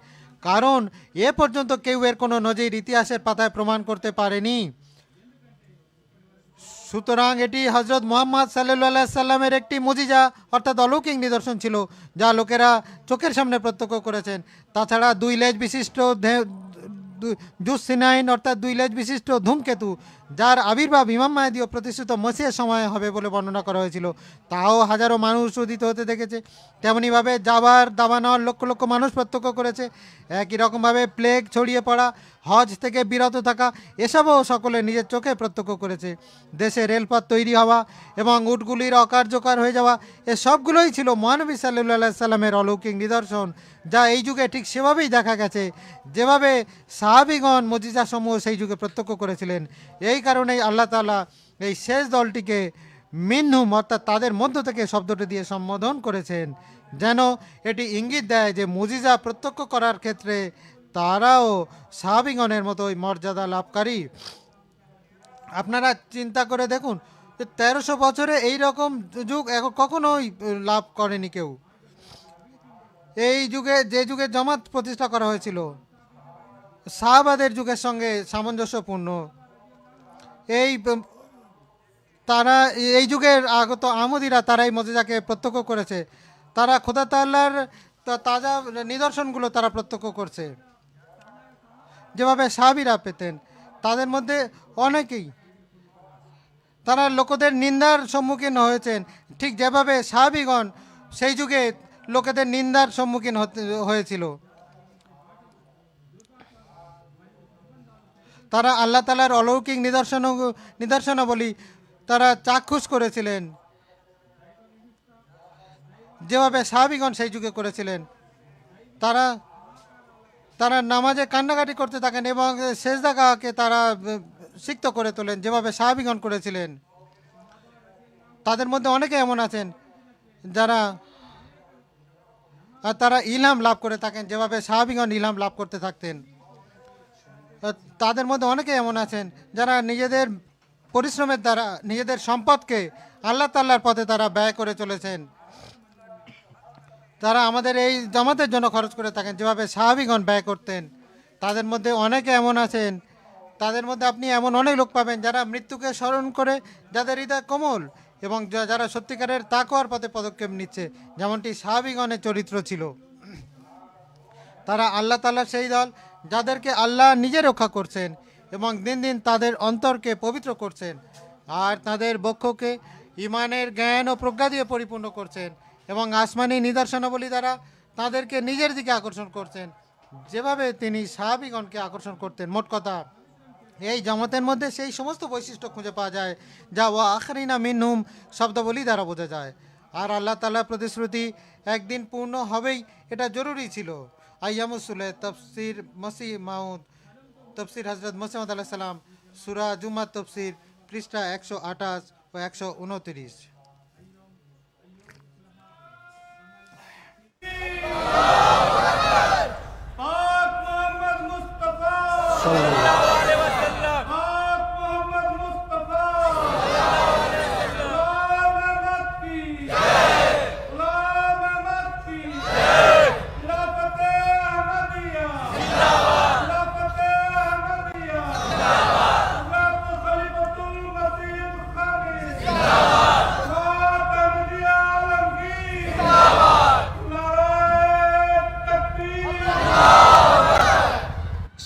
কারণ এ পর্যন্ত কেউ এর কোনো নজির ইতিহাসের পাতায় প্রমাণ করতে পারেনি। সুতরাং এটি হজরত মুহাম্মদ সাল্লাল্লাহু সাল্লামের একটি মুজিজা অর্থাৎ অলৌকিক নিদর্শন ছিল যা লোকেরা চোখের সামনে প্রত্যক্ষ করেছেন। তাছাড়া দুই লেজ বিশিষ্ট জুসিনাইন অর্থাৎ দুই লেজ বিশিষ্ট ধূমকেতু যার আবির্ভাব ইমাম মাহদী ও প্রতিষ্ঠিত মসিহের সময় হবে বলে বর্ণনা করা হয়েছিল, তাও হাজারো মানুষ উদিত হতে দেখেছে। তেমনিভাবে জাবার দাবানল লক্ষ লক্ষ মানুষ প্রত্যক্ষ করেছে। একই রকমভাবে প্লেগ ছড়িয়ে পড়া, হজ থেকে বিরত থাকা, এসবও সকলে নিজের চোখে প্রত্যক্ষ করেছে। দেশে রেলপথ তৈরি হওয়া এবং উটগুলির অকার্যকর হয়ে যাওয়া, এসবগুলোই ছিল মহানবী সাল্লাল্লাহু সাল্লামের অলৌকিক নিদর্শন, যা এই যুগে ঠিক সেভাবেই দেখা গেছে যেভাবে সাহাবীগণ মুজিজাসমূহ সেই যুগে প্রত্যক্ষ করেছিলেন। এই কারণেই আল্লাহ তাআলা এই শেষ দলটিকে মিনহুম অর্থাৎ তাদের মধ্য থেকে শব্দটি দিয়ে সম্বোধন করেছেন, যেন এটি ইঙ্গিত দেয় যে মুজিজা প্রত্যক্ষ করার ক্ষেত্রে তারাও সাহাবীগণের মতোই মর্যাদা লাভকারী। আপনারা চিন্তা করে দেখুন যে 1300 বছরে এই রকম যুগ এখন কখনোই লাভ করেনি কেউ। এই যুগে যে যুগে জামাত প্রতিষ্ঠা করা হয়েছিল সাহাবাদের যুগের সঙ্গে সামঞ্জস্যপূর্ণ, তারা এই যুগের আগত আহমদীরা তারা এই মজেজাকে প্রত্যক্ষ করেছে। তারা খোদা তাআলার তাজা নিদর্শনগুলো তারা প্রত্যক্ষ করছে যেভাবে সাহাবীরা পেতেন। তাদের মধ্যে অনেকেই তারা লোকেদের নিন্দার সম্মুখীন হয়েছেন, ঠিক যেভাবে সাহাবীগণ সেই যুগে লোকেদের নিন্দার সম্মুখীন হয়েছিল। তারা আল্লাহ তাআলার অলৌকিক নিদর্শনাবলী তারা চাক্ষুষ করেছিলেন যেভাবে সাহাবীগণ সেই যুগে করেছিলেন। তারা নামাজে কান্নাকাটি করতে থাকেন এবং সেজদাকে তারা সিক্ত করে তোলেন যেভাবে সাহাবীগণ করেছিলেন। তাদের মধ্যে অনেকে এমন আছেন তারা ইলহাম লাভ করে থাকেন যেভাবে সাহাবীগণ ইলহাম লাভ করতে থাকতেন। তাদের মধ্যে অনেকে এমন আছেন যারা নিজেদের পরিশ্রমের দ্বারা নিজেদের সম্পদকে আল্লাহ তাআলার পথে তারা ব্যয় করে চলেছেন। তারা আমাদের এই জামাতের জন্য খরচ করে থাকেন যেভাবে সাহাবীগণ ব্যয় করতেন। তাদের মধ্যে অনেকে এমন আছেন, তাদের মধ্যে আপনি এমন অনেক লোক পাবেন যারা মৃত্যুকে স্মরণ করে, যাদের হৃদয় কোমল এবং যারা সত্যিকারের তাকওয়ার পথে পদক্ষেপ নিচ্ছে, যেমনটি সাহাবীগণের চরিত্র ছিল। তারা আল্লাহ তাআলার সেই দল যাদেরকে আল্লাহ নিজে রক্ষা করছেন এবং দিন দিন তাদের অন্তরকে পবিত্র করছেন আর তাদের বক্ষকে ইমানের জ্ঞান ও প্রজ্ঞা দিয়ে পরিপূর্ণ করছেন এবং আসমানি নিদর্শনাবলী দ্বারা তাদেরকে নিজের দিকে আকর্ষণ করছেন, যেভাবে তিনি সাহাবীগণকে আকর্ষণ করতেন। মোট কথা, এই জামাতের মধ্যে সেই সমস্ত বৈশিষ্ট্য খুঁজে পাওয়া যায় যা ওয়া আখরিনা মিনহুম শব্দাবলী দ্বারা বোঝা যায়। আর আল্লাহ তাআলার প্রতিশ্রুতি একদিন পূর্ণ হবেই, এটা জরুরি ছিল। আইয়ামুসুলে তফসির মসিহ মাউদ, তফসির হজরত মসিহ মাউদ আলাইহিস সালাম, সূরা জুমার তফসির, পৃষ্ঠা 128 ও 129।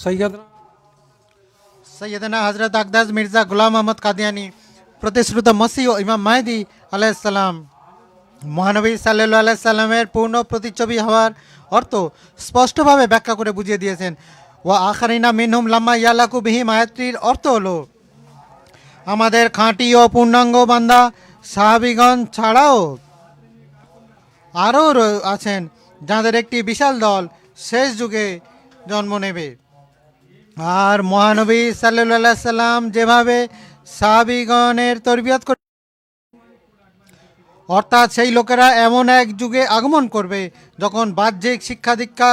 सैयदना সৈয়দনা হজরত আকদাস মির্জা গোলাম আহমদ কাদিয়ানি, প্রতিশ্রুত মসিহ ও ইমাম মাহদি আলাইহিসসালাম, মহানবী সাল্লাল্লাহু আলাইহি সাল্লামের পূর্ণ প্রতিচ্ছবি হওয়ার অর্থ স্পষ্টভাবে ব্যাখ্যা করে বুঝিয়ে দিয়েছেন। ওয়া আখারিনা মিনহুম লাম্মা ইয়ালাকু বিহিম আয়াতটির অর্থ হলো আমাদের খাঁটি ও পূর্ণাঙ্গ বান্দা সাহাবীগণ ছাড়াও আরও আছেন যাদের একটি বিশাল দল শেষ যুগে জন্ম নেবে। আর মহানবী সাল্লাল্লাহু আলাইহি সাল্লাম যেভাবে সাহাবীগণের তরবিয়ত করে, অর্থাৎ সেই লোকেরা এমন এক যুগে আগমন করবে যখন বাহ্যিক শিক্ষা দীক্ষা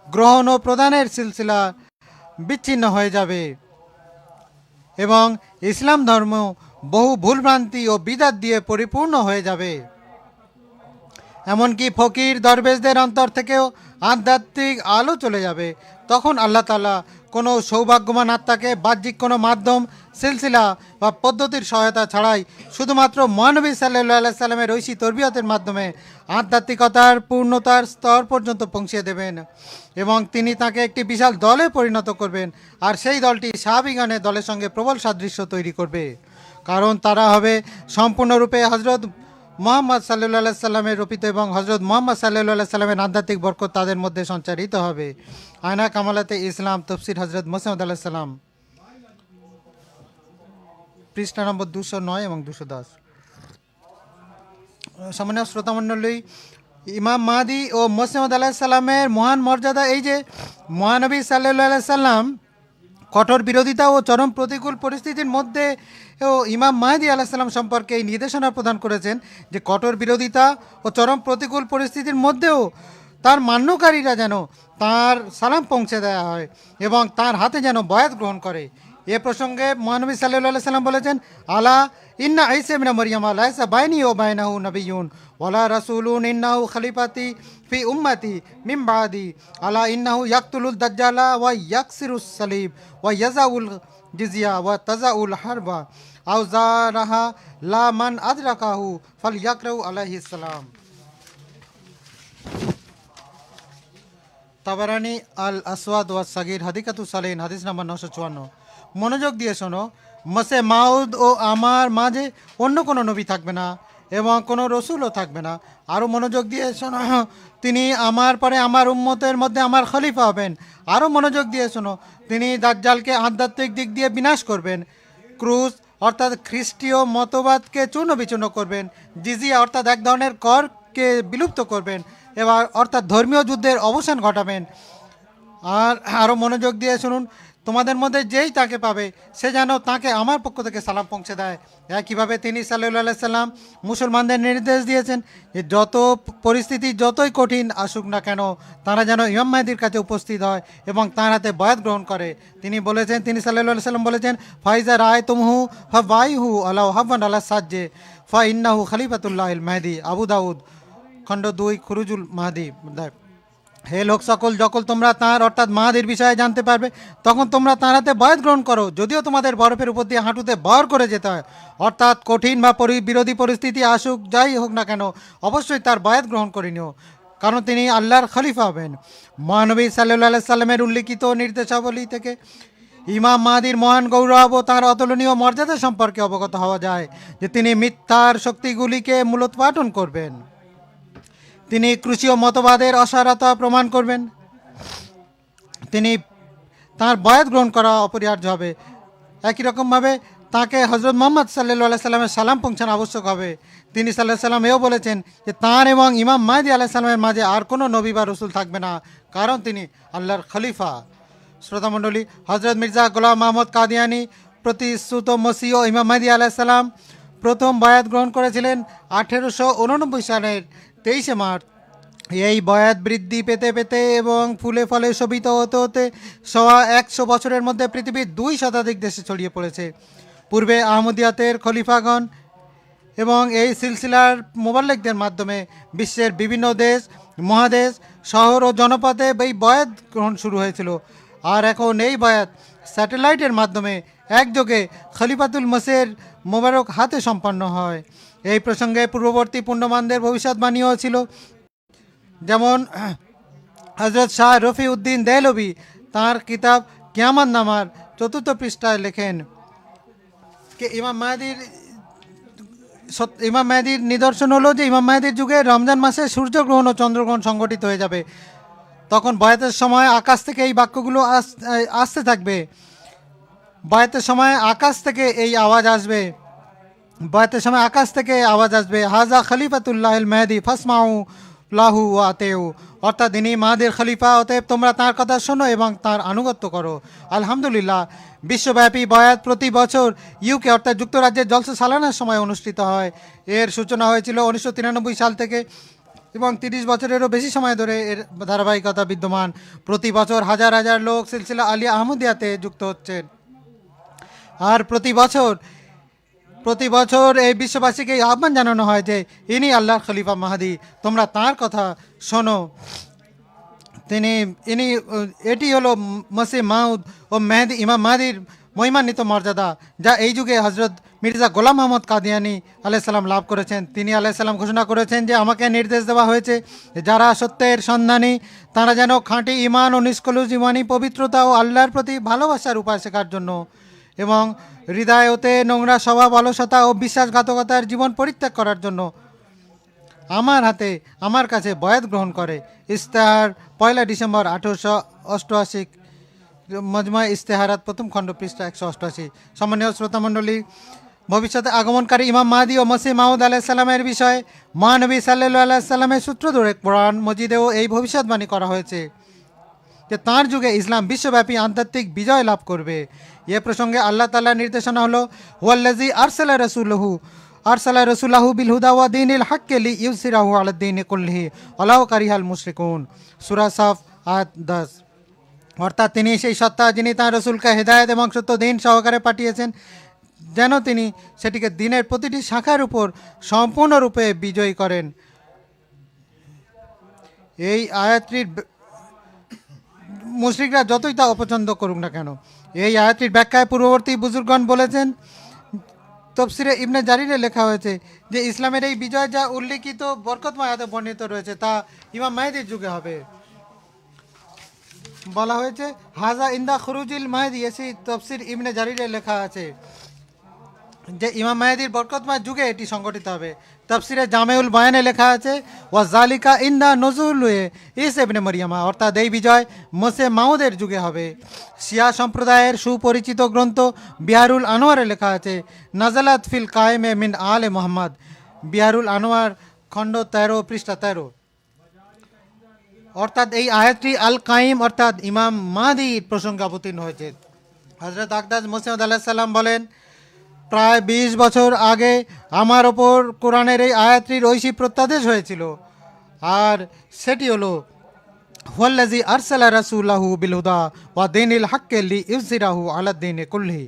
গ্রহণ ও প্রদানের সিলসিলা বিচ্ছিন্ন হয়ে যাবে এবং ইসলাম ধর্ম বহু ভুলভ্রান্তি ও বিদাত দিয়ে পরিপূর্ণ হয়ে যাবে। এমনকি ফকির দরবেশদের অন্তর থেকেও আধ্যাত্মিক আলো চলে যাবে। তখন আল্লাহ তাআলা কোনো সৌভাগ্যবান আত্মাকে বাহ্যিক কোনো মাধ্যম, সিলসিলা বা পদ্ধতির সহায়তা ছাড়াই শুধুমাত্র মহানবী সাল্লাল্লাহু আলাইহি সাল্লামের ঐশী তরবিয়তের মাধ্যমে আধ্যাত্মিকতার পূর্ণতার স্তর পর্যন্ত পৌঁছে দেবেন এবং তিনি তাকে একটি বিশাল দলে পরিণত করবেন। আর সেই দলটি সাহাবীগণের দলের সঙ্গে প্রবল সাদৃশ্য তৈরি করবে, কারণ তারা হবে সম্পূর্ণরূপে হজরত মোহাম্মদ সাল্লাল্লাহু আলাইহি সাল্লামের রূপিত এবং হজরত মোহাম্মদ সাল্লাল্লাহু আলাইহি সাল্লামের আধ্যাত্মিক বরকত তাদের মধ্যে সঞ্চারিত হবে। আয়না কামালাতে ইসলাম, তফসির হজরত মসিহ মাউদ আলাইহিস সালাম, পৃষ্ঠা নম্বর 209 এবং 210। সামান্য শ্রোতামণ্ডলী, ইমাম মাহদি ও মসিহ মাউদ আলাইহিস সালামের মহান মর্যাদা এই যে মহানবী সাল্লাল্লাহু আলাইহি সাল্লাম কঠোর বিরোধিতা ও চরম প্রতিকূল পরিস্থিতির মধ্যে ও ইমাম মাহদি আলাইহিস সালাম সম্পর্কে এই নির্দেশনা প্রদান করেছেন যে কঠোর বিরোধিতা ও চরম প্রতিকূল পরিস্থিতির মধ্যেও তার মান্যকারীরা যেন তার সালাম পৌঁছে দেওয়া হয় এবং তার হাতে যেন বয়াত গ্রহণ করে। এ প্রসঙ্গে মহানবী সাল্লাল্লাহু আলাইহি সাল্লাম বলেছেন, আলা ইন্না ঈসা ইবনে মারইয়াম লাইসা বাইনি ওয়া বাইনাহু নাবিয়্যুন ওয়ালা রাসূলুন ইন্নাহু খলিফাতি ফি উম্মতি মিন বাদি আলা ইন্নাহু ইয়াকতুলুদ দাজ্জালা ওয়া ইয়াকসিরুস সালিব ওয়া ইয়াজাউল জিজিয়া ওয়া তাজাউল হারবা আও জারাহা লা মান আদরাকাহু ফালইয়াকরাউ আলাইহিস সালাম। তাবারানি আল আসওয়াদ ওয়া সাগীর, হাদিকাতুস সালিহিন, হাদিস নাম্বার 954। মনোযোগ দিয়ে শোনো, মসে মাউদ ও আমার মাঝে অন্য কোনো নবী থাকবে না এবং কোনো রসুলও থাকবে না। আরও মনোযোগ দিয়ে শোনো, তিনি আমার পরে আমার উম্মতের মধ্যে আমার খলিফা হবেন। আরও মনোযোগ দিয়ে শোনো, তিনি দাজ্জালকে আধ্যাত্মিক দিক দিয়ে বিনাশ করবেন, ক্রুজ অর্থাৎ খ্রিস্টীয় মতবাদকে চূর্ণ বিচূর্ণ করবেন, জিজিয়া অর্থাৎ এক ধরনের করকে বিলুপ্ত করবেন এবার অর্থাৎ ধর্মীয় যুদ্ধের অবসান ঘটাবেন। আর আরও মনোযোগ দিয়ে শুনুন, তোমাদের মধ্যে যেই তাকে পাবে সে যেন তাকে আমার পক্ষ থেকে সালাম পৌঁছে দেয়। একইভাবে তিনি সাল্লাল্লাহু সাল্লাম মুসলমানদের নির্দেশ দিয়েছেন যে যত পরিস্থিতি যতই কঠিন আসুক না কেন তারা যেন ইমাম মাহদির কাছে উপস্থিত হয় এবং তার হাতে বয়াত গ্রহণ করে। তিনি সাল্লাল্লাহু সাল্লাম বলেছেন, ফাইজা রায় তুমহু ফাইহু আলাউ হাবান আল্লাহ সাজ্জে ফা ইন্নাহু খলিফাতুল্লাহিল মাহদি। আবু দাউদ খণ্ড 2 খুরুজুল মাহদি। হে লোক সকল, যখন তোমরা তাঁর অর্থাৎ মাহাদির বিষয়ে জানতে পারবে তখন তোমরা তাঁর হাতে বয়াত গ্রহণ করো, যদিও তোমাদের বরফের উপর দিয়ে হাঁটুতে ভর করে যেতে হয়। অর্থাৎ কঠিন বা বিরোধী পরিস্থিতি আসুক যাই হোক না কেন অবশ্যই তার বয়াত গ্রহণ করে নিও, কারণ তিনি আল্লাহর খলিফা হবেন। মহানবী সাল্লাল্লাহু সাল্লামের উল্লিখিত নির্দেশাবলী থেকে ইমাম মাহদির মহান গৌরব ও তাঁর অতুলনীয় মর্যাদা সম্পর্কে অবগত হওয়া যায় যে তিনি মিথ্যার শক্তিগুলিকে মূলোৎপাটন করবেন, তিনি কৃষি ও মতবাদের অসারতা প্রমাণ করবেন, তিনি তাঁর বয়াত গ্রহণ করা অপরিহার্য হবে। একই রকমভাবে তাকে হজরত মোহাম্মদ সাল্লাল্লাহু সাল্লামের সালাম পৌঁছানো আবশ্যক হবে। তিনি সাল্লাল্লাহু সাল্লাম এও বলেছেন যে তাঁর এবং ইমাম মাহদি আলাইহিস সালামের মাঝে আর কোনো নবী বা রসুল থাকবে না, কারণ তিনি আল্লাহর খলিফা। শ্রোতামণ্ডলী, হজরত মির্জা গোলাম মাহমুদ কাদিয়ানি প্রতিশ্রুত মসিহ ও ইমাম মাহদি আলাইহিস সালাম প্রথম বয়াত গ্রহণ করেছিলেন 1889 সালের 23 মার্চ। এই বয়াত বৃদ্ধি পেতে পেতে এবং ফুলে ফলে শোভিত হতে হতে 100 বছরের মধ্যে পৃথিবীর 2 শতাধিক দেশে ছড়িয়ে পড়েছে। পূর্বে আহমদিয়াতের খলিফাগণ এবং এই সিলসিলার মোবাল্লেকদের মাধ্যমে বিশ্বের বিভিন্ন দেশ, মহাদেশ, শহর ও জনপদে এই বয়াত গ্রহণ শুরু হয়েছিল। আর এখন এই বয়াত স্যাটেলাইটের মাধ্যমে একযোগে খলিফাতুল মসিহের মোবারক হাতে সম্পন্ন হয়। এই প্রসঙ্গে পূর্ববর্তী পুণ্যমানদের ভবিষ্যৎবাণীও ছিল, যেমন হজরত শাহ রফি উদ্দিন দেহলভি তাঁর কিতাব কিয়ামত নামার 4th পৃষ্ঠায় লেখেন যে ইমাম মাহদির নিদর্শন হলো যে ইমাম মাহদির যুগে রমজান মাসে সূর্যগ্রহণ ও চন্দ্রগ্রহণ সংঘটিত হয়ে যাবে। তখন বয়াতের সময় আকাশ থেকে এই বাক্যগুলো আসতে থাকবে, বয়াতের সময় আকাশ থেকে এই আওয়াজ আসবে, বয়াতের সময় আকাশ থেকে আওয়াজ আসবে, হাজা খলিফাতুল্লাহিল মাহদি ফাসমাউ লাহু ওয়া আতেউ, অর্থাৎ ইনি মাহদির খলিফা, অতএব তোমরা তাঁর কথা শোনো এবং তাঁর আনুগত্য করো। আলহামদুলিল্লাহ, বিশ্বব্যাপী বয়াত প্রতি বছর ইউকে অর্থাৎ যুক্তরাজ্যের জলসা সালানার সময় অনুষ্ঠিত হয়। এর সূচনা হয়েছিল 1993 সাল থেকে এবং 30 বছরেরও বেশি সময় ধরে এর ধারাবাহিকতা বিদ্যমান। প্রতি বছর হাজার হাজার লোক সিলসিলা আলিয়া আহমদিয়াতে যুক্ত হচ্ছেন। আর প্রতি বছর এই বিশ্ববাসীকে আহ্বান জানানো হয় যে ইনি আল্লাহর খলিফা মাহদি, তোমরা তাঁর কথা শোনো। এটি হলো মসিহ মাউদ ও মেহেদি ইমাম মাহদির মহিমান্বিত মর্যাদা, যা এই যুগে হজরত মির্জা গোলাম মাহমুদ কাদিয়ানি আলাইসাল্লাম লাভ করেছেন। তিনি আলাইসাল্লাম ঘোষণা করেছেন যে আমাকে নির্দেশ দেওয়া হয়েছে যারা সত্যের সন্ধানী তারা যেন খাঁটি ইমান ও নিষ্কলুষ ইমানি পবিত্রতা ও আল্লাহর প্রতি ভালোবাসার উপায় শেখার জন্য এবং হৃদয়তে নোংরা স্বভাব, অলসতা ও বিশ্বাসঘাতকতার জীবন পরিত্যাগ করার জন্য আমার কাছে বয়াত গ্রহণ করে। ইস্তেহার 1 ডিসেম্বর 1888, মজমা ইস্তেহারাত 1ম খণ্ড পৃষ্ঠা 188। সম্মানীয় শ্রোতামণ্ডলী, ভবিষ্যতে আগমনকারী ইমাম মাহদি ও মসিহ মাউদ আলাইহিস সালামের বিষয়ে মহানবী সাল্লাল্লাহু আলাইহি সাল্লামের সূত্র ধরে কোরআন মজিদেও এই ভবিষ্যৎবাণী করা হয়েছে যে তাঁর যুগে ইসলাম বিশ্বব্যাপী আধ্যাত্মিক বিজয় লাভ করবে। এ প্রসঙ্গে আল্লাহ তাআলার নির্দেশনা হলো, হুয়াল্লাযী আরসালা রাসূলাহু বিল হুদা ওয়া দীনিল হাক্কি লিইয়ুযহিরাহু আলাদ দীনি কুল্লিহি ওয়ালাউ কারিহাল মুশরিকুন। সূরা সাফ আয়াত 10। অর্থাৎ তিনি সেই সত্তা যিনি তাঁর রসুলকে হেদায়েত এবং সত্য দিন সহকারে পাঠিয়েছেন যেন তিনি সেটিকে দিনের প্রতিটি শাখার উপর সম্পূর্ণরূপে বিজয়ী করেন। এই আয়াতটির মুশরিকরা যতই তা অপছন্দ করুক না কেন, এই আয়াতটির ব্যাখ্যায় পূর্ববর্তী বুজুর্গগণ বলেছেন, তফসিরে ইবনে জারিরে লেখা হয়েছে যে ইসলামের এই বিজয় যা উল্লিখিত বরকতময় আয়াতে বর্ণিত রয়েছে তা ইমাম মাহদির যুগে হবে। বলা হয়েছে হাজা ইন্দা খুরুজিল মাহদি, এসি তফসির ইবনে জারিরে লেখা আছে যে ইমাম মাহদির বরকতময় যুগে এটি সংগঠিত হবে। তফসিরে জামেউল বায়ানে লেখা আছে ওয়া জালিকা ইন্দা নজুলুয়ে ঈসা ইবনে মারইয়ামা, অর্থাৎ এই বিজয় মসিহ মাউদের যুগে হবে। শিয়া সম্প্রদায়ের সুপরিচিত গ্রন্থ বিহারুল আনোয়ারে লেখা আছে নাজালাত ফিল কায়েমে মিন আলে মোহাম্মদ, বিহারুল আনোয়ার খণ্ড 13 পৃষ্ঠা 13। অর্থাৎ এই আয়াতটি আল কাইম অর্থাৎ ইমাম মাহদির প্রসঙ্গে অবতীর্ণ হয়েছে। হজরত আকদাস মুসিমদ আলাহিসাল্লাম বলেন, প্রায় 20 বছর আগে আমার ওপর কোরআনের এই আয়াতটির ঐশী প্রত্যাদেশ হয়েছিল, আর সেটি হলো হুয়াল্লাযী আরসালা রাসূলাহু বিল হুদা ওয়া দীনিল হাক্কি লিইয়ুযহিরাহু আলাদ-দীনি কুল্লিহি,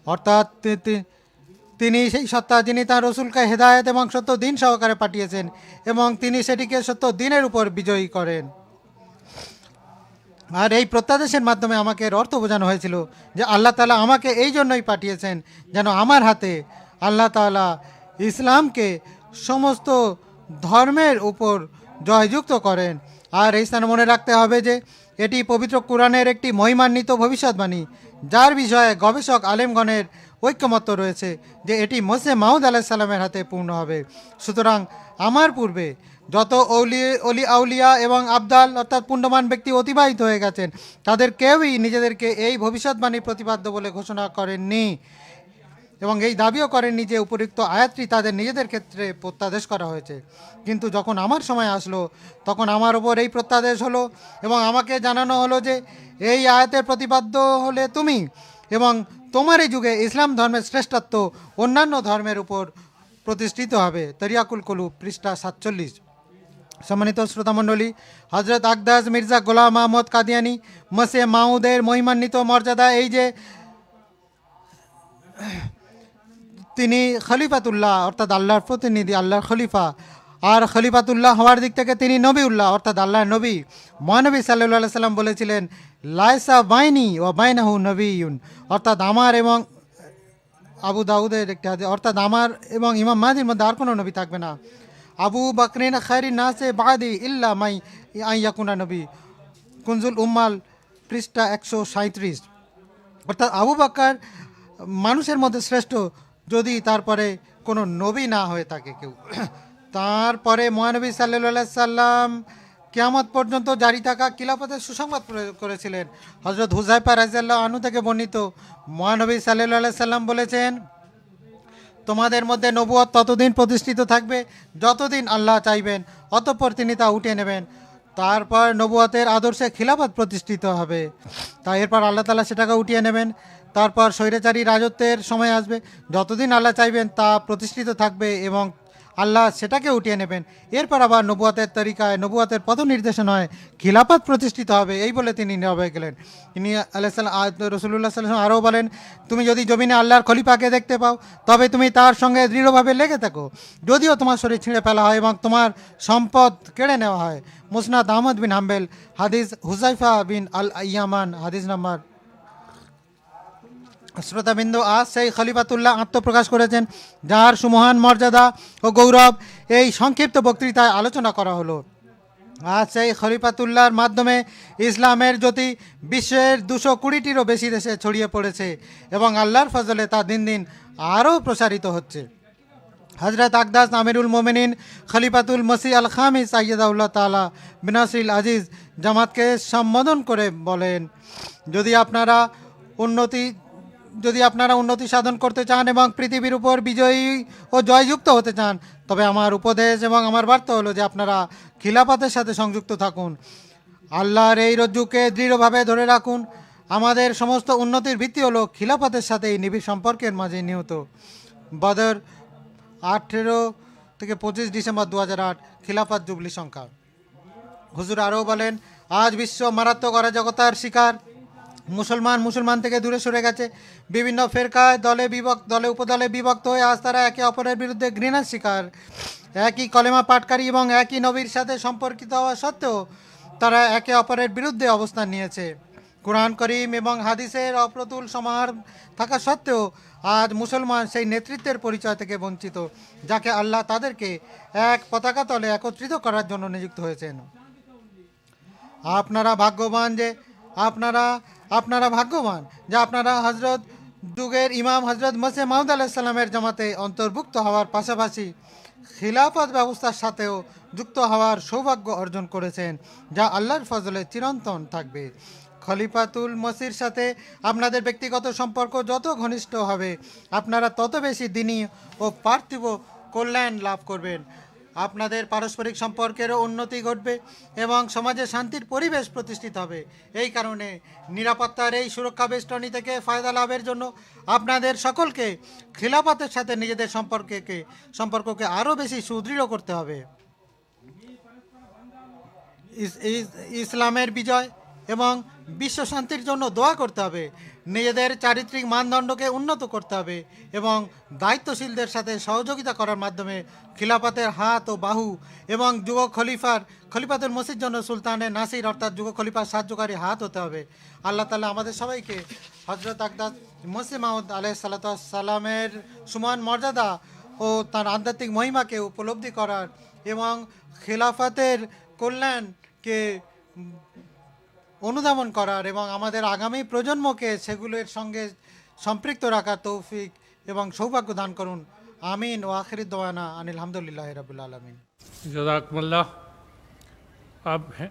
অর্থাৎ তিনি সেই সত্তা যিনি তাঁর রসুলকে হেদায়েত এবং সত্য দিন সহকারে পাঠিয়েছেন এবং তিনি সেটিকে সত্য দিনের উপর বিজয়ী করেন। আর এই প্রত্যাদেশের মাধ্যমে আমাকে এর অর্থ বোঝানো হয়েছিল যে আল্লাহ তাআলা আমাকে এই জন্যই পাঠিয়েছেন যেন আমার হাতে আল্লাহ তাআলা ইসলামকে সমস্ত ধর্মের উপর জয়যুক্ত করেন। আর এই স্থানে মনে রাখতে হবে যে এটি পবিত্র কোরআনের একটি মহিমান্বিত ভবিষ্যৎবাণী, যার বিষয়ে গবেষক আলেমগণের ঐক্যমত্য রয়েছে যে এটি মসিহ মাউদ আলাইহিস সালামের হাতে পূর্ণ হবে। সুতরাং আমার পূর্বে যত অলি আউলিয়া এবং আবদাল অর্থাৎ পুণ্যবান ব্যক্তি অতিবাহিত হয়ে গেছেন, তাদের কেউই নিজেদেরকে এই ভবিষ্যৎবাণী প্রতিপাদ্য বলে ঘোষণা করেননি এবং এই দাবিও করেননি যে উপরিক্ত আয়াতটি তাদের নিজেদের ক্ষেত্রে প্রত্যাদেশ করা হয়েছে। কিন্তু যখন আমার সময় আসলো তখন আমার ওপর এই প্রত্যাদেশ হলো এবং আমাকে জানানো হলো যে এই আয়াতের প্রতিপাদ্য হলে তুমি এবং তোমার এই যুগে ইসলাম ধর্মের শ্রেষ্ঠত্ব অন্যান্য ধর্মের উপর প্রতিষ্ঠিত হবে। তরিয়াকুল কুলুব পৃষ্ঠা 47। সম্মানিত শ্রোতামণ্ডলী, হজরত আকদাস মির্জা গোলাম আহমদ কাদিয়ানি মসিহ মাউদের মহিমান্বিত মর্যাদা এই যে তিনি খলিফাতুল্লাহ অর্থাৎ আল্লাহর প্রতিনিধি, আল্লাহর খলিফা, আর খলিফাতুল্লাহ হওয়ার দিক থেকে তিনি নবীউল্লাহ অর্থাৎ আল্লাহর নবী। মহানবী সাল্লাল্লাহু আলাইহি সাল্লাম বলেছিলেন, লাইসা বাইনি ওয়া বাইনাহু নবিয়ুন, অর্থাৎ আমার এবং আবু দাউদের একটি হাদিস, অর্থাৎ আমার এবং ইমাম মাহদির মধ্যে আর কোনো নবী থাকবে না। আবু বকরিন খায়রিন নাসে বাদি ইল্লা মাই আইয়াকুনা নবী, কুনজুল উম্মাল পৃষ্ঠা 137। অর্থাৎ আবু বকর মানুষের মধ্যে শ্রেষ্ঠ যদি তারপরে কোনো নবী না হয়ে থাকে কেউ। তারপরে মহানবী সাল্লাল্লাহু আলাইহি সাল্লাম কিয়ামত পর্যন্ত জারি থাকা খিলাফতের সুসংবাদ করেছিলেন। হযরত হুযায়ফা রাদিয়াল্লাহু আনহু থেকে বর্ণিত, মহানবী সাল্লাল্লাহু আলাইহি সাল্লাম বলেছেন, তোমাদের মধ্যে নবুয়ত ততদিন প্রতিষ্ঠিত থাকবে যতদিন আল্লাহ চাইবেন, অতঃপর তিনি তা উঠিয়ে নেবেন। তারপর নবুয়তের আদর্শে খিলাফত প্রতিষ্ঠিত হবে, তাই এরপর আল্লাহ তাআলা সেটাকে উঠিয়ে নেবেন। তারপর স্বৈরাচারী রাজত্বের সময় আসবে, যতদিন আল্লাহ চাইবেন তা প্রতিষ্ঠিত থাকবে এবং আল্লাহ সেটাকে উঠিয়ে নেবেন। এরপর আবার নবুয়তের তরিকায় নবুয়তের পথ নির্দেশনায় খিলাফত প্রতিষ্ঠিত হবে, এই বলে তিনি নীরব হয়ে গেলেন। তিনি রাসূলুল্লাহ সাল্লাল্লাহু আলাইহি ওয়াসাল্লাম আরও বলেন, তুমি যদি জমিনে আল্লাহর খলিফাকে দেখতে পাও তবে তুমি তার সঙ্গে দৃঢ়ভাবে লেগে থাকো, যদিও তোমার শরীর ছিঁড়ে ফেলা হয় এবং তোমার সম্পদ কেড়ে নেওয়া হয়। মুসনাদ আহমদ বিন হাম্বেল, হাদিস হুযায়ফা বিন আল ইয়ামান, হাদিস নাম্বার। শ্রোতাবিন্দু, আজ সেই খলিফাতুল্লাহ আত্মপ্রকাশ করেছেন, যার সুমহান মর্যাদা ও গৌরব এই সংক্ষিপ্ত বক্তৃতায় আলোচনা করা হলো। আজ সেই খলিফাতুল্লাহর মাধ্যমে ইসলামের জ্যোতি বিশ্বের 220টিরও বেশি দেশে ছড়িয়ে পড়েছে এবং আল্লাহর ফজলে তা দিন দিন আরও প্রসারিত হচ্ছে। হজরত আকদাস আমিরুল মোমিনিন খলিফাতুল মসিহ আল খামিস আইয়াদাউল্লাহ তাআলা বিনাসিল আজিজ জামাতকে সম্বোধন করে বলেন, যদি আপনারা উন্নতি সাধন করতে চান এবং পৃথিবীর উপর বিজয়ী ও জয়যুক্ত হতে চান, তবে আমার উপদেশ এবং আমার বার্তা হলো যে আপনারা খিলাফতের সাথে সংযুক্ত থাকুন। আল্লাহর এই রজ্জুকে দৃঢ়ভাবে ধরে রাখুন। আমাদের সমস্ত উন্নতির ভিত্তি হলো খিলাফতের সাথে এই নিবিড় সম্পর্কের মাঝে নিহত। বদর 18 থেকে 25 ডিসেম্বর 2008 খিলাফত জুবলি সংখ্যা। হুজুর আরও বলেন, আজ বিশ্ব মারাত্মক অরাজকতার শিকার। মুসলমান থেকে দূরে সরে গেছে। বিভিন্ন ফেরকায় দলে উপদলে বিভক্ত হয়ে আজ তারা একে অপরের বিরুদ্ধে ঘৃণার শিকার। একই কলেমা পাঠকারী এবং একই নবীর সাথে সম্পর্কিত হওয়া সত্ত্বেও তারা একে অপরের বিরুদ্ধে অবস্থান নিয়েছে। কুরআন করিম এবং হাদিসের অপ্রতুল সমাহার থাকা সত্ত্বেও আজ মুসলমান সেই নেতৃত্বের পরিচয় থেকে বঞ্চিত, যাকে আল্লাহ তাদেরকে এক পতাকা তলে একত্রিত করার জন্য নিযুক্ত হয়েছেন। আপনারা ভাগ্যবান যে আপনারা হজরত যুগের ইমাম হজরত মসিহ মাউদ আলাইহিস সালামের জামাতে অন্তর্ভুক্ত হওয়ার পাশাপাশি খিলাফত ব্যবস্থার সাথেও যুক্ত হওয়ার সৌভাগ্য অর্জন করেছেন, যা আল্লাহর ফজলে চিরন্তন থাকবে। খলিফাতুল মসির সাথে আপনাদের ব্যক্তিগত সম্পর্ক যত ঘনিষ্ঠ হবে, আপনারা তত বেশি দিনী ও পার্থিব কল্যাণ লাভ করবেন। আপনাদের পারস্পরিক সম্পর্কেরও উন্নতি ঘটবে এবং সমাজে শান্তির পরিবেশ প্রতিষ্ঠিত হবে। এই কারণে নিরাপত্তার এই সুরক্ষা বেষ্টনী থেকে ফায়দা লাভের জন্য আপনাদের সকলকে খিলাফতের সাথে নিজেদের সম্পর্ককে আরও বেশি সুদৃঢ় করতে হবে। ইসলামের বিজয় এবং বিশ্ব শান্তির জন্য দোয়া করতে হবে। নিজেদের চারিত্রিক মানদণ্ডকে উন্নত করতে হবে এবং দায়িত্বশীলদের সাথে সহযোগিতা করার মাধ্যমে খিলাফতের হাত ও বাহু এবং যুগ খলিফাতুল মসির জন্য সুলতানের নাসির অর্থাৎ যুগ খলিফার সাহায্যকারী হাত হতে হবে। আল্লাহ তাআলা আমাদের সবাইকে হজরত আকদাস মসিহ মাউদ আলাইহিসসালামের সমান মর্যাদা ও তার আধ্যাত্মিক মহিমাকে উপলব্ধি করার এবং খিলাফতের কল্যাণকে অনুধাবন করার এবং আমাদের আগামী প্রজন্মকে সেগুলোর সঙ্গে সম্পৃক্ত রাখার তৌফিক এবং সৌভাগ্য দান করুন। আমিন ও আখির দওয়ানা আনিল হামদুলিল্লাহি রাব্বিল আলামিন। जज़ाकुमुल्लाह। अब है